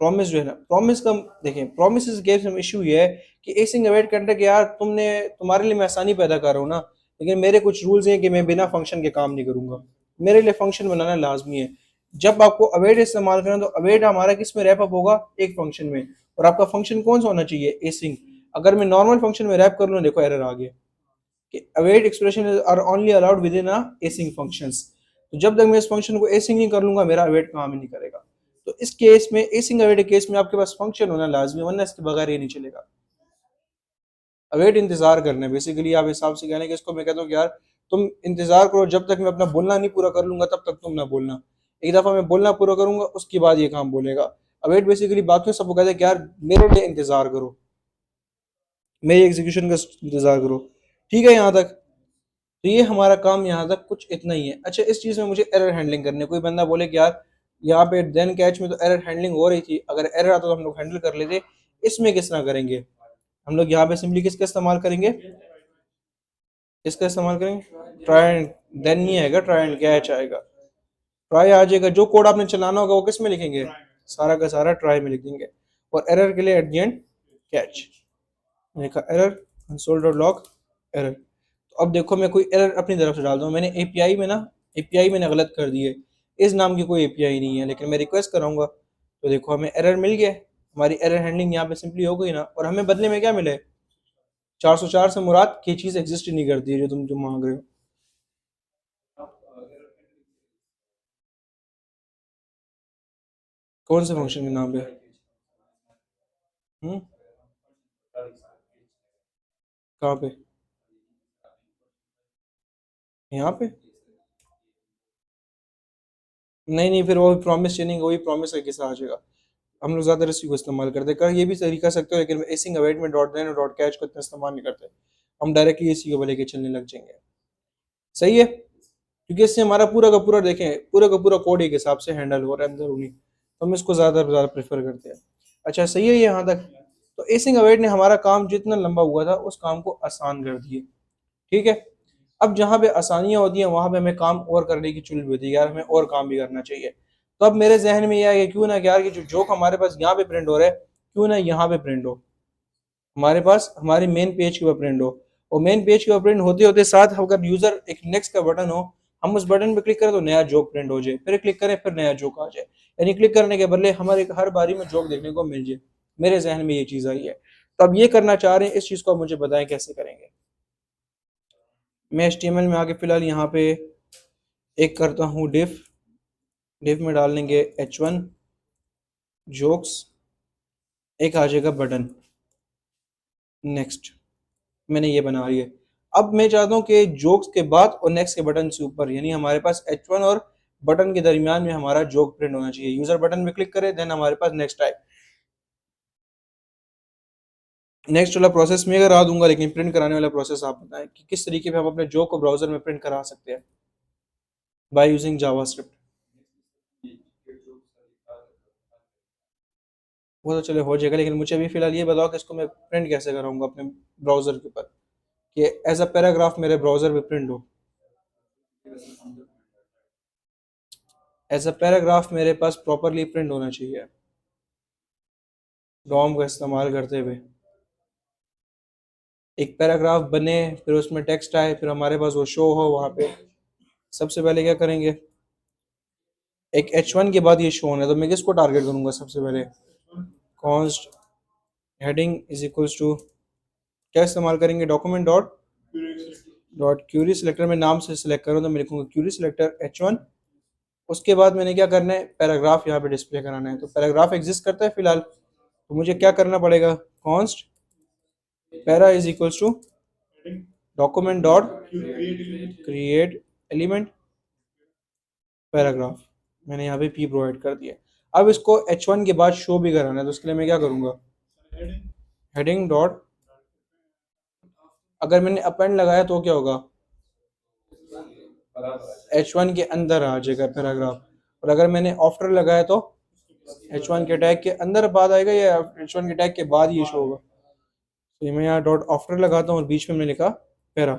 Speaker 1: प्रॉमिस जो है ना, प्रॉमिस का देखें, प्रॉमिस केस में इशू ये है कि एसिंग अवॉइड करने के यार तुमने, तुम्हारे लिए मैं आसानी पैदा कर रहा हूँ ना, लेकिन मेरे कुछ रूल्स हैं कि मैं बिना फंक्शन के काम नहीं करूंगा। मेरे लिए फंक्शन बनाना लाजमी है। जब आपको अवेट इस्तेमाल करना तो अवेट हमारा किस में रैप अप होगा, एक फंक्शन में। और आपका फंक्शन कौन सा होना चाहिए, एसिंग। अगर मैं नॉर्मल फंक्शन में रैप कर लूँ, देखो एरर आ गया कि await expression are only allowed within async functions. तो जब तक मैं इस फंक्शन को एसिंग नहीं कर लूंगा मेरा अवेट काम ही नहीं करेगा। तो इस केस में, एसिंग अवेट केस में आपके पास फंक्शन होना लाजमी, वरना इसके बगैर ये नहीं चलेगा। अवेट इंतजार करना है बेसिकली, आप हिसाब से कहने के इसको मैं कहता हूँ कि यार तुम इंतजार करो, जब तक मैं अपना बोलना नहीं पूरा कर लूंगा तब तक तुम ना बोलना। एक दफा मैं बोलना पूरा करूंगा उसके बाद ये काम बोलेगा। अवेट बेसिकली बाकियों सबको कहता है कि यार मेरे लिए इंतजार करो, मेरी एग्जीक्यूशन का इंतजार करो। ठीक है यहाँ तक। तो ये हमारा काम यहाँ तक कुछ इतना ही है। अच्छा इस चीज़ में मुझे एरर हैंडलिंग करनी है। कोई बंदा बोले कि यार यहाँ पे देन कैच में तो एरर हैंडलिंग हो रही थी, अगर एरर आता तो हम लोग हैंडल कर लेते, इसमें किस तरह करेंगे। हम लोग यहाँ पे सिंपली किसका इस्तेमाल करेंगे, किसका इस्तेमाल करेंगे, ट्राई एंड देन नहीं आएगा, ट्राई एंड कैच आएगा। ट्राई आ जाएगा, जो कोड आपने चलाना होगा वो किस में लिखेंगे, सारा का सारा ट्राई में लिख देंगे। और एरर के लिए एट द एंड कैच, लिखा error console dot log error. तो अब देखो मैं कोई एरर अपनी तरफ से डाल दूँ, मैंने एपीआई में ना, एपीआई मैंने गलत कर दी है, इस नाम की कोई एपीआई नहीं है, लेकिन मैं रिक्वेस्ट कराऊंगा तो देखो हमें एरर मिल गया। हमारी एरर हैंडलिंग यहाँ पे सिंपली हो गई ना, और हमें बदले में क्या मिले, 404 से मुराद की चीज़ एग्जिस्ट ही नहीं करती है जो तुम जो मांग रहे हो। कौन से फंक्शन के नाम पे, हम्म, कहाँ पे, यहाँ पे, नहीं नहीं, फिर वो प्रॉमिस चेनिंग, वही प्रॉमिस का किस्सा आ जाएगा। हम लोग ज़्यादा इसी को इस्तेमाल करते हैं, कर ये भी तरीका सकते हो, लेकिन एसिंग अवॉइड में डॉट नेट और डॉट कैच को इतना इस्तेमाल नहीं करते। हम डायरेक्टली इसी को लेके चलने लग जाएंगे। सही है, क्योंकि इससे हमारा पूरा का पूरा देखें, पूरा का पूरा कोड एक हिसाब से हैंडल हो रहा है अंदरूनी, तो हम इसको ज़्यादा प्रेफर करते हैं। अच्छा सही है ये यहाँ तक। तो एसिंग अवॉइड ने हमारा काम जितना लंबा हुआ था उस काम को आसान कर दिए। ठीक है, अब जहाँ पे आसानियाँ होती हैं वहाँ पे हमें काम और करने की चुल भी होती है, यार हमें और काम भी करना चाहिए। तो अब मेरे जहन में यह है कि क्यों ना, यार कि जो जोक हमारे पास यहाँ पे प्रिंट हो रहा है, क्यों ना यहाँ पे प्रिंट हो, हमारे पास हमारे मेन पेज के ऊपर प्रिंट हो। और मेन पेज के ऊपर प्रिंट होते होते साथ अगर यूजर एक नेक्स्ट का बटन हो, हम उस बटन पे क्लिक करें तो नया जोक प्रिंट हो जाए, फिर क्लिक करें फिर नया जोक आ जाए, यानी क्लिक करने के बदले हमारे हर बारी में जोक देखने को मिल जाए। मेरे जहन में ये चीज़ आई है, तो अब ये करना चाह रहे हैं, इस चीज़ को आप मुझे बताएं कैसे करेंगे। मैं HTML में आके फिलहाल यहाँ पे एक करता हूँ डिफ, डिफ में डाल लेंगे h1 जोक्स, एक आ जाएगा बटन, नेक्स्ट, मैंने ये बना लिया। अब मैं चाहता हूँ कि जोक्स के बाद और नेक्स्ट के बटन से ऊपर, यानी हमारे पास H1 और बटन के दरमियान में हमारा जोक प्रिंट होना चाहिए। यूजर बटन पे क्लिक करें, देन हमारे पास नेक्स्ट आए। नेक्स्ट वाला प्रोसेस मैं करा दूंगा, लेकिन प्रिंट कराने वाला प्रोसेस आप बताएं कि किस तरीके से हम अपने जोक को ब्राउजर में प्रिंट करा सकते हैं बाय यूजिंग जावास्क्रिप्ट। वो तो चले हो जाएगा, लेकिन मुझे अभी फिलहाल ये बताओ कि इसको मैं प्रिंट कैसे कराऊंगा अपने ब्राउजर के ऊपर, कि एज अ पैराग्राफ मेरे ब्राउजर पे प्रिंट हो, एज अ पैराग्राफ मेरे पास प्रॉपरली प्रिंट होना चाहिए डॉम का इस्तेमाल करते हुए। एक पैराग्राफ बने, फिर उसमें टेक्स्ट आए, फिर हमारे पास वो शो हो वहाँ पे। सबसे पहले क्या करेंगे, एक H1 के बाद ये शो होना है, तो मैं किसको टारगेट करूंगा सबसे पहले, const heading is equals to, क्या इस्तेमाल करेंगे, document dot dot query selector में नाम से सिलेक्ट करूँ तो मैं लिखूंगा क्यूरी सिलेक्टर H1। उसके बाद मैंने क्या करना है, पैराग्राफ यहाँ पे डिस्प्ले कराना है, तो पैराग्राफ एग्जिस्ट करता है फिलहाल, तो मुझे क्या करना पड़ेगा, const para is equals to document dot create element paragraph, मैंने यहाँ पे पी प्रोवाइड कर दिया। अब इसको H1 के बाद शो भी कराना है, तो उसके लिए मैं क्या करूँगा, हेडिंग डॉट, अगर मैंने अपेंड लगाया तो क्या होगा, H1 के अंदर आ जाएगा पैराग्राफ, और अगर मैंने आफ्टर लगाया तो H1 के टैग के अंदर बाद आएगा या H1 के टैग के बाद ये शो होगा। तो ये मैं यहाँ डॉट आफ्टर लगाता हूँ और बीच में मैंने लिखा पैरा,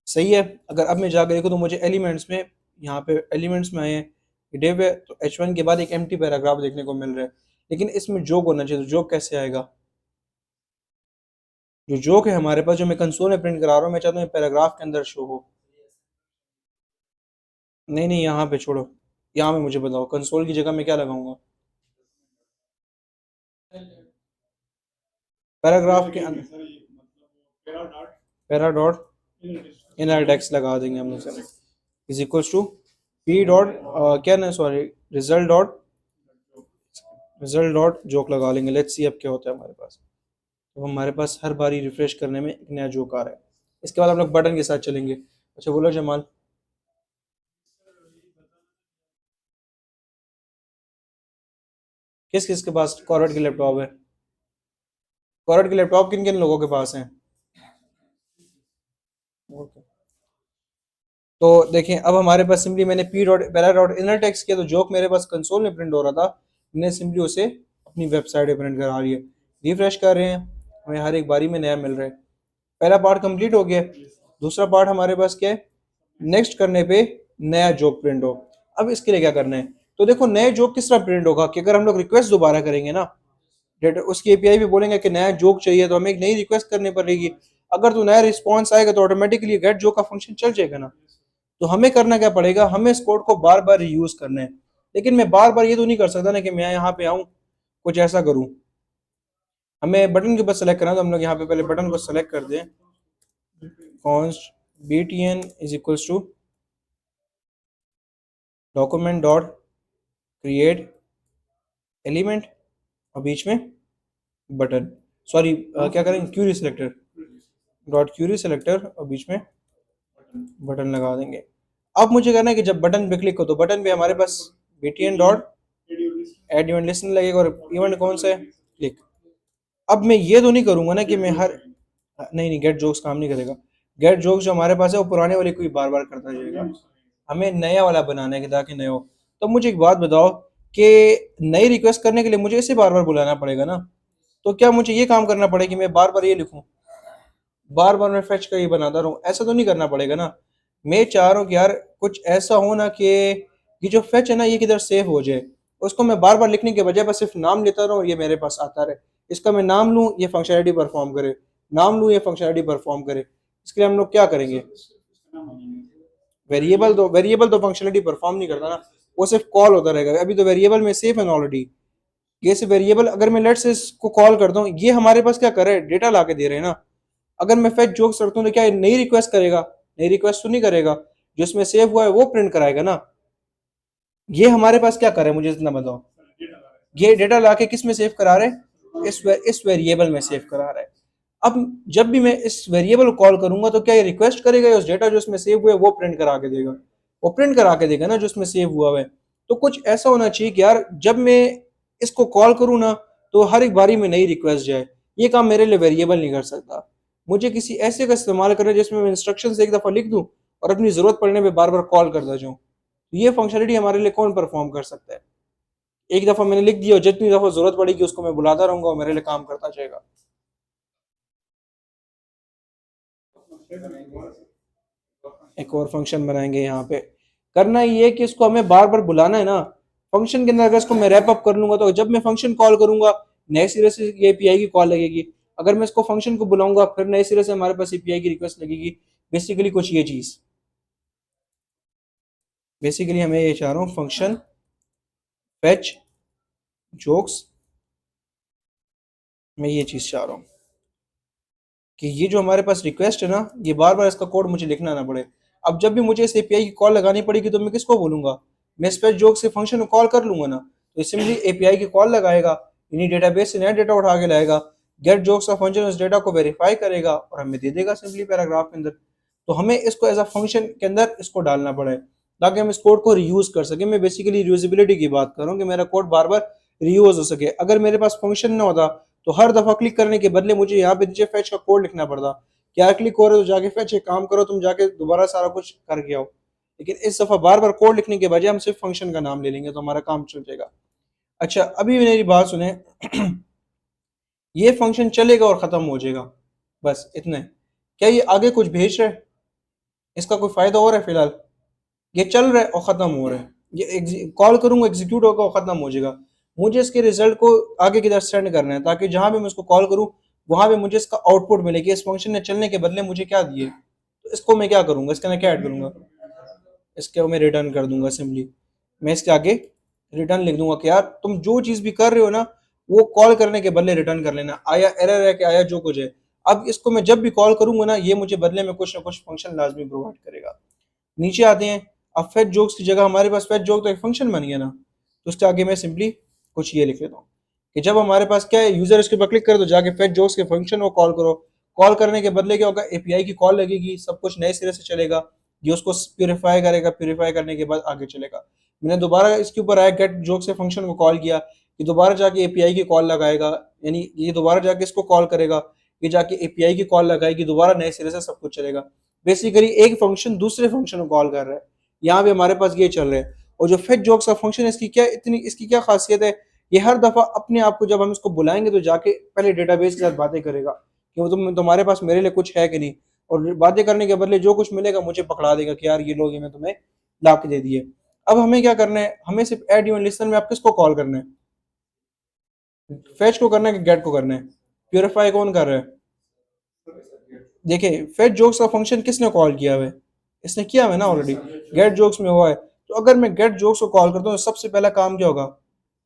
Speaker 1: सही है। अगर अब मैं जाकर देखूँ तो मुझे एलिमेंट्स में, यहाँ पे एलिमेंट्स में आए हैं डिव है, तो H1 के बाद एक एम्प्टी पैराग्राफ देखने को मिल रहा है, लेकिन इसमें जोक होना चाहिए, तो जोक कैसे आएगा, जो जोक है हमारे पास जो मैं कंसोल में प्रिंट करा रहा हूँ, मैं चाहता हूँ पैराग्राफ के अंदर शो हो। नहीं नहीं, यहाँ पे छोड़ो, यहाँ में मुझे बताओ कंसोल की जगह मैं क्या लगाऊंगा, पैराग्राफ के अंदर पैरा डॉट इनर टेक्स्ट लगा देंगे हम लोग, is equals to P dot, क्या ना sorry, result dot, result dot joke लगा लेंगे। लेट्स सी अब क्या होता है हमारे पास। तो हमारे पास हर बारी रिफ्रेश करने में एक नया जोक आ रहा है। इसके बाद हम लोग बटन के साथ चलेंगे। अच्छा बोलो जमाल। किस किस के पास कॉर्वेट के लैपटॉप है, कॉर्वेट के लैपटॉप किन किन लोगों के पास हैं। ओके, तो देखें अब हमारे पास सिंपली मैंने P dot para dot inner text किया, तो जोक मेरे पास कंसोल में प्रिंट हो रहा था, मैंने सिंपली उसे अपनी वेबसाइट पे प्रिंट करा लिया। रिफ्रेश कर रहे हैं, हमें हर एक बारी में नया मिल रहा है। पहला पार्ट कंप्लीट हो गया, दूसरा पार्ट हमारे पास क्या है, नेक्स्ट करने पे नया जोक प्रिंट हो। अब इसके लिए क्या करना है, तो देखो नए जोक किस तरह प्रिंट होगा कि अगर हम लोग रिक्वेस्ट दोबारा करेंगे ना, डेटा उसकी एपीआई भी बोलेंगे कि नया जोक चाहिए, तो हमें एक नई रिक्वेस्ट करनी पड़ेगी। अगर तो नया रिस्पॉन्स आएगा तो ऑटोमेटिकली गेट जोक का फंक्शन चल जाएगा ना। तो हमें करना क्या पड़ेगा, हमें इस कोड को बार बार रीयूज करना है, लेकिन मैं बार बार ये तो नहीं कर सकता ना कि मैं यहाँ पे आऊँ कुछ ऐसा करूँ। हमें बटन के ऊपर सेलेक्ट करना है, तो हम लोग यहाँ पे पहले बटन को सेलेक्ट कर दें, const btn is equals to document dot create element और बीच में बटन, सॉरी क्या करेंगे, query selector dot query selector और बीच में बटन लगा देंगे। अब मुझे करना है कि जब बटन पे क्लिक हो तो बटन पे हमारे पास btn dot add event list लगेगा, और इवेंट कौन सा है, क्लिक। अब मैं ये तो नहीं करूंगा ना कि मैं हर, नहीं नहीं, गेट जोक्स काम नहीं करेगा। गेट जोक्स जो हमारे पास है वो पुराने वाले को ही बार बार करता जाएगा, हमें नया वाला बनाना है कि ताकि नया हो। तो मुझे एक बात बताओ कि नई रिक्वेस्ट करने के लिए मुझे इसे बार बार बुलाना पड़ेगा ना, तो क्या मुझे ये काम करना पड़ेगा कि मैं बार बार ये लिखूं, बार बार मैं फेच का ये बनाता रहूं, ऐसा तो नहीं करना पड़ेगा ना। मैं चाह रहा हूँ कि यार कुछ ऐसा हो ना कि ये जो फेच है ना ये किधर सेव हो जाए, उसको मैं बार बार लिखने के बजाय बस सिर्फ नाम लेता रहूँ और ये मेरे पास आता रहे। इसका मैं नाम लूँ ये फंक्शनलिटी परफॉर्म करे, नाम लूँ ये फंक्शनलिटी परफॉर्म करे। इसके लिए हम लोग क्या करेंगे, वेरिएबल तो फंक्शनलिटी परफॉर्म नहीं करता ना, वो सिर्फ कॉल होता रहेगा। अभी तो वेरिएबल में सेफ है ऑलरेडी। ये सिर्फ वेरिएबल, अगर मैं लेट्स से इसको कॉल करता हूँ, ये हमारे पास क्या कर रहा है, डेटा ला के दे रहे हैं ना। अगर मैं फेच जोक्स रखता हूँ तो क्या ये नई रिक्वेस्ट करेगा? नई रिक्वेस्ट तो नहीं करेगा, जो इसमें सेव हुआ है वो प्रिंट कराएगा ना। ये हमारे पास क्या कर रहा है, मुझे इतना बताओ। ये डेटा ला के किस में सेव करा रहे हैं, इस वेरिएबल में सेव करा रहा है। अब जब भी मैं इस वेरिएबल को कॉल करूंगा तो क्या ये रिक्वेस्ट करेगा या उस डेटा जो इसमें सेव हुआ है वो प्रिंट करा के देगा? वो प्रिंट करा के देगा ना जो इसमें सेव हुआ है। तो कुछ ऐसा होना चाहिए कि यार जब मैं इसको कॉल करूँ ना, तो हर एक बारी में नई रिक्वेस्ट जाए। ये काम मेरे लिए वेरिएबल नहीं कर सकता। मुझे किसी ऐसे का इस्तेमाल करना है जिसमें मैं इंस्ट्रक्शन एक दफ़ा लिख दूँ और अपनी ज़रूरत पड़ने पर बार बार कॉल करता जाऊँ। ये फंक्शनलिटी हमारे लिए कौन परफॉर्म कर सकता है? एक दफ़ा मैंने लिख दिया और जितनी दफ़ा ज़रूरत पड़ेगी उसको मैं बुलाता रहूंगा और मेरे लिए काम करता जाएगा। एक और फंक्शन बनाएंगे यहाँ पे। करना ये है कि इसको हमें बार बार बुलाना है ना। फंक्शन के अंदर अगर इसको मैं रैप अप कर लूंगा तो जब मैं फंक्शन कॉल करूंगा नए सिरे से ये एपीआई की कॉल लगेगी। अगर मैं इसको फंक्शन को बुलाऊंगा फिर नए सिरे से हमारे पास एपीआई की रिक्वेस्ट लगेगी। बेसिकली कुछ ये चीज, बेसिकली हमें ये चाह रहा हूँ फंक्शन फेच जोक्स, मैं ये चीज चाह रहा हूँ कि ये जो हमारे पास रिक्वेस्ट है ना, ये बार बार इसका कोड मुझे लिखना ना पड़े। अब जब भी मुझे इस एपीआई की कॉल लगानी पड़ेगी तो मैं किसको बोलूंगा? मैं स्पेस जोक से फंक्शन को कॉल कर लूंगा ना, तो सिंपली एपीआई की कॉल लगाएगा, इन्हीं डेटाबेस से नया डेटा उठा के लाएगा। गेट जोक्स का फंक्शन उस डेटा को वेरीफाई करेगा और हमें दे देगा सिंपली पैराग्राफ के अंदर। तो हमें इसको एज अ फंक्शन के अंदर इसको डालना पड़े ताकि हम इस कोड को रीयूज कर सके। मैं बेसिकली रीयूजेबिलिटी की बात कर रहा हूँ कि मेरा कोड बार बार रीयूज हो सके। अगर मेरे पास फंक्शन ना होता तो हर दफा क्लिक करने के बदले मुझे यहाँ पे नीचे फेच का कोड लिखना पड़ता। क्या क्लिक हो रहे हो तो जाके फेच एक काम करो, तुम जाके दोबारा सारा कुछ करके आओ। लेकिन इस दफा बार बार कोड लिखने के बजाय हम सिर्फ फंक्शन का नाम ले लेंगे तो हमारा काम चल जाएगा। अच्छा अभी मेरी बात सुने। ये फंक्शन चलेगा और खत्म हो जाएगा, बस इतना है। क्या ये आगे कुछ भेज रहा है? इसका कोई फायदा हो रहा है फिलहाल? ये चल रहा है और खत्म हो रहा है। ये कॉल करूंगा एग्जीक्यूट होगा और खत्म हो जाएगा। मुझे इसके रिजल्ट को आगे की तरफ सेंड करना है ताकि जहां भी मैं इसको कॉल करूं वहां पे मुझे इसका आउटपुट मिले कि इस फंक्शन ने चलने के बदले मुझे क्या दिए। तो इसको मैं क्या करूंगा, इसके अंदर क्या ऐड करूंगा? इसके मैं रिटर्न कर दूंगा सिंपली। मैं इसके आगे रिटर्न लिख दूंगा कि यार तुम जो चीज भी कर रहे हो ना, वो कॉल करने के बदले रिटर्न कर लेना, आया एरर है कि आया जो कुछ है। अब इसको मैं जब भी कॉल करूंगा ना, ये मुझे बदले में कुछ ना कुछ फंक्शन लाजमी प्रोवाइड करेगा। नीचे आते हैं। अब फेच जोक्स की जगह हमारे पास फेच जोक तो एक फंक्शन बन गया ना, तो उसके आगे मैं सिंपली कुछ ये लिख लेता हूँ कि जब हमारे पास क्या है, यूजर इसके ऊपर क्लिक करे तो जाके फेच जोक्स के फंक्शन को कॉल करो। कॉल करने के बदले क्या होगा, एपीआई की कॉल लगेगी, सब कुछ नए सिरे से चलेगा। ये उसको प्यूरिफाई करेगा, प्यूरिफाई करने के बाद आगे चलेगा। मैंने दोबारा इसके ऊपर आया गेट जोक से फंक्शन को कॉल किया, ये दोबारा जाके एपीआई की कॉल लगाएगा, यानी ये दोबारा जाके इसको कॉल करेगा, ये जाके एपीआई की कॉल लगाएगी, दोबारा नए सिरे से सब कुछ चलेगा। बेसिकली एक फंक्शन दूसरे फंक्शन को कॉल कर रहा है। यहाँ पे हमारे पास ये चल रहा है। और जो फेच जॉक्स का फंक्शन है, इसकी क्या खासियत है, ये हर दफा अपने आप को जब हम इसको बुलाएंगे तो जाके पहले डेटाबेस के साथ बातें करेगा कि वो तुम्हारे पास मेरे लिए कुछ है कि नहीं। और बातें करने के बदले जो कुछ मिलेगा मुझे पकड़ा देगा कि यार ये लोग मैं तुम्हें ला के दे दिए। अब हमें क्या करना है, हमें सिर्फ एड इवन लिस्टन में आप किसको कॉल करना है? फेच को करना है कि गेट को करना है? प्यूरिफाई कौन कर रहा है? देखिए फेच जोक्स का फंक्शन किसने कॉल किया हुआ है? इसने किया हुआ है ना ऑलरेडी, गेट जोक्स में हुआ है। तो अगर मैं गेट जोक्स को कॉल करता हूँ तो सबसे पहला काम क्या होगा,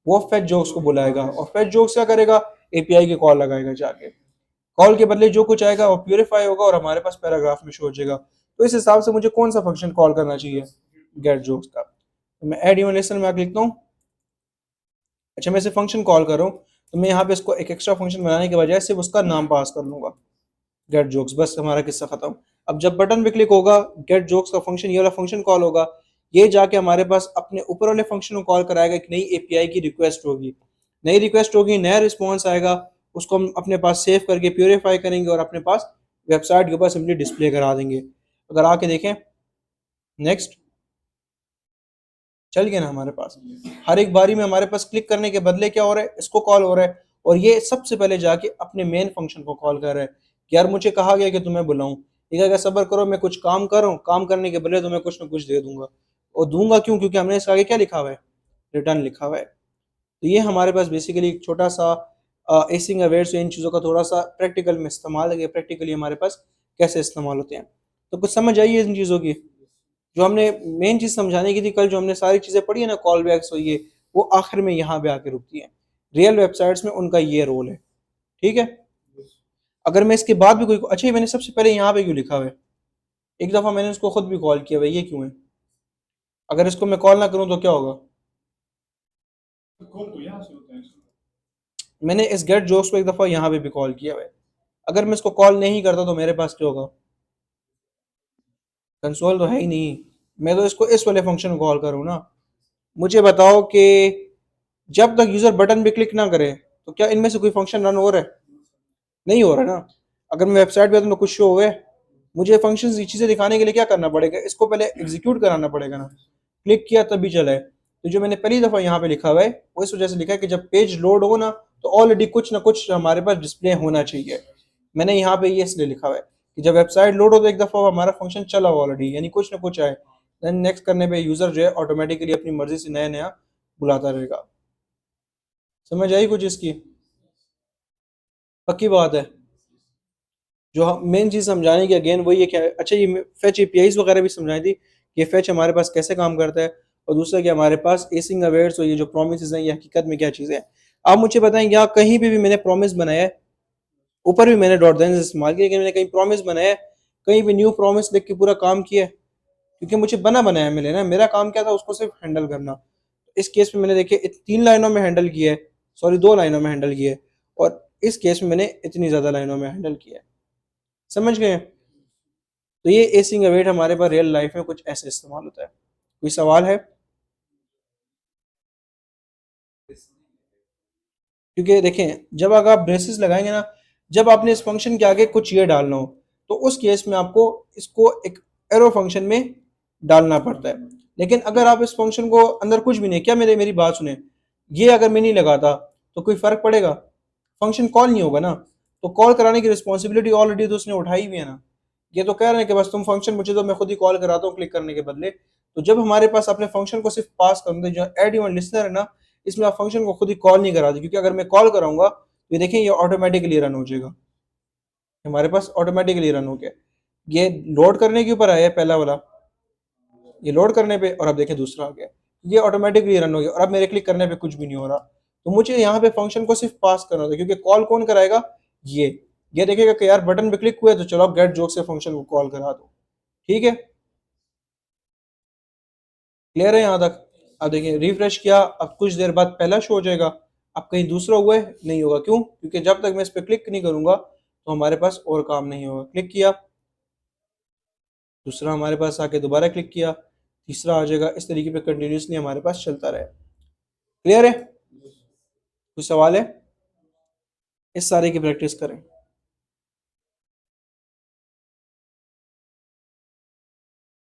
Speaker 1: वो फेच जोक्स को बुलाएगा और फेच जोक्स क्या करेगा, एपीआई की कॉल लगाएगा जाके। कॉल के बदले जो कुछ आएगा वो प्यूरिफाई होगा और हमारे पास पैराग्राफ में शो हो जाएगा। तो इस हिसाब से मुझे कौन सा फंक्शन कॉल करना चाहिए, गेट जोक्स का। तो मैं एड इवन लिस्टन में आके लिखता हूँ। अच्छा मैं इसे फंक्शन कॉल कर रहा हूँ तो मैं यहाँ पे इसको एक एक्स्ट्रा फंक्शन बनाने के बजाय सिर्फ उसका नाम पास कर लूंगा, गेट जोक्स, बस हमारा किस्सा खत्म। अब जब बटन पे क्लिक होगा गेट जोक्स का फंक्शन, ये वाला फंक्शन कॉल होगा। ये जाके हमारे पास अपने ऊपर वाले फंक्शन को कॉल कराएगा, एक नई एपीआई की रिक्वेस्ट होगी। नई रिक्वेस्ट होगी, नया रिस्पॉन्स आएगा, उसको हम अपने पास सेव करके प्यूरिफाई करेंगे और अपने पास वेबसाइट के ऊपर सिंपली डिस्प्ले करा देंगे। अगर आके देखें, नेक्स्ट, चल गया ना हमारे पास। हर एक बारी में हमारे पास क्लिक करने के बदले क्या हो रहा है, इसको कॉल हो रहा है। और ये सबसे पहले जाके अपने मेन फंक्शन को कॉल कर रहा है कि यार मुझे कहा गया कि तुम्हें बुलाऊं। ये कहेगा सब्र करो, मैं कुछ काम कर रहा हूँ, काम करने के बदले तुम्हें कुछ ना कुछ दे दूंगा। और दूंगा क्यों, क्योंकि हमने इसके आगे क्या लिखा हुआ है, रिटर्न लिखा हुआ है। तो ये हमारे पास बेसिकली एक छोटा सा एसिंग अवेयर से इन चीज़ों का थोड़ा सा प्रैक्टिकल में इस्तेमाल है, प्रैक्टिकली हमारे पास कैसे इस्तेमाल होते हैं। तो कुछ समझ आई है इन चीज़ों की? जो हमने मेन चीज़ समझाने की थी कल, जो हमने सारी चीज़ें पढ़ी है ना, कॉल बैक्स हुई है, वो आखिर में यहाँ पे आके रुकती हैं। रियल वेबसाइट्स में उनका ये रोल है। ठीक है? अगर मैं इसके बाद भी कोई, अच्छा ये मैंने सबसे पहले यहाँ पे क्यों लिखा हुआ है? एक दफ़ा मैंने उसको खुद भी कॉल किया भाई, ये क्यों है? अगर इसको मैं कॉल ना करूँ तो क्या होगा? मैंने इस गेट जोक्स को एक दफ़ा यहाँ पे भी कॉल किया हुआ है। अगर मैं इसको कॉल नहीं करता तो मेरे पास क्या होगा? कंसोल तो है ही नहीं। मैं तो इसको इस वाले फंक्शन को कॉल करूँ ना। मुझे बताओ कि जब तक यूज़र बटन पे क्लिक ना करे तो क्या इनमें से कोई फंक्शन रन हो रहा है? नहीं हो रहा ना। अगर मैं वेबसाइट पे तो कुछ शो हुए, मुझे फंक्शंस ये चीज़ें दिखाने के लिए क्या करना पड़ेगा? इसको पहले एग्जीक्यूट कराना पड़ेगा ना। क्लिक किया तभी चला है। तो जो मैंने पहली दफ़ा यहाँ पे लिखा हुआ है वो इस वजह से लिखा है कि जब पेज लोड हो ना, तो ऑलरेडी कुछ ना कुछ हमारे पास डिस्प्ले होना चाहिए। मैंने यहाँ पे ये इसलिए लिखा हुआ है कि जब वेबसाइट लोड हो तो एक दफ़ा हमारा फंक्शन चला हो ऑलरेडी, यानी कुछ ना कुछ आए। देन नेक्स्ट करने पे यूज़र जो है ऑटोमेटिकली अपनी मर्जी से नया नया बुलाता रहेगा। समझ आई कुछ इसकी? पक्की बात है। जो हम मेन चीज़ समझाने की अगेन वही है क्या, अच्छा ये फेच एपीआईज वगैरह भी समझाई थी कि फेच हमारे पास कैसे काम करता है, और दूसरा कि हमारे पास एसिंग अवेयर्स और ये जो प्रोमिस हैं ये हकीकत में क्या चीज़ें हैं। आप मुझे बताएं, यहाँ कहीं पे भी मैंने प्रॉमिस बनाया है? ऊपर भी मैंने डॉट देन इस्तेमाल किया, लेकिन मैंने कहीं प्रॉमिस बनाया है? कहीं भी न्यू प्रॉमिस लिख के पूरा काम किया है? क्योंकि मुझे बना बनाया मिले ना, मेरा काम क्या था उसको सिर्फ हैंडल करना। इस केस में मैंने देखिए 3 लाइनों में हैंडल किया है, सॉरी 2 लाइनों में हैंडल किया है, और इस केस में मैंने इतनी ज़्यादा लाइनों में हैंडल किया है। समझ गए? तो ये एसिंग अवेट हमारे पास रियल लाइफ में कुछ ऐसे इस्तेमाल होता है। कोई सवाल है? क्योंकि देखें, जब अगर आप ब्रेसेस लगाएंगे ना, जब आपने इस फंक्शन के आगे कुछ ये डालना हो, तो उस केस में आपको इसको एक एरो फंक्शन में डालना पड़ता है। लेकिन अगर आप इस फंक्शन को अंदर कुछ भी नहीं, क्या मेरी बात सुने, ये अगर मैं नहीं लगाता तो कोई फर्क पड़ेगा? फंक्शन कॉल नहीं होगा ना। तो कॉल कराने की रिस्पॉन्सिबिलिटी ऑलरेडी तो उसने उठाई हुई है ना। ये तो कह रहे हैं कि बस तुम फंक्शन मुझे तो मैं खुद ही कॉल कराता हूँ क्लिक करने के बदले। तो जब हमारे पास अपने फंक्शन को सिर्फ पास कर दे, जो एड इवन लिसनर है ना, इसमें आप फंक्शन को खुद ही कॉल नहीं करा दे, क्योंकि अगर मैं कॉल कराऊंगा तो ये देखें ये ऑटोमेटिकली रन हो जाएगा। हमारे पास ऑटोमेटिकली रन हो गया। ये लोड करने के ऊपर आया है पहला वाला, ये लोड करने पे, और अब देखें दूसरा आ गया, ये ऑटोमेटिकली रन हो गया, और अब मेरे क्लिक करने पे कुछ भी नहीं हो रहा। तो मुझे यहाँ पे फंक्शन को सिर्फ पास करना होता है, क्योंकि कॉल कौन कराएगा? ये देखेगा कि यार बटन पे क्लिक हुआ है तो चलो आप गेट जोक से फंक्शन को कॉल करा दो। ठीक है? क्लियर है यहाँ तक? अब देखिए रिफ्रेश किया, अब कुछ देर बाद पहला शो हो जाएगा। अब कहीं दूसरा हुआ है? नहीं होगा। क्यों? क्योंकि जब तक मैं इस पर क्लिक नहीं करूंगा तो हमारे पास और काम नहीं होगा। क्लिक किया, दूसरा हमारे पास आके दोबारा क्लिक किया, तीसरा आ जाएगा। इस तरीके पे कंटिन्यूसली हमारे पास चलता रहे। क्लियर है? कोई सवाल है? इस सारे की प्रैक्टिस करें।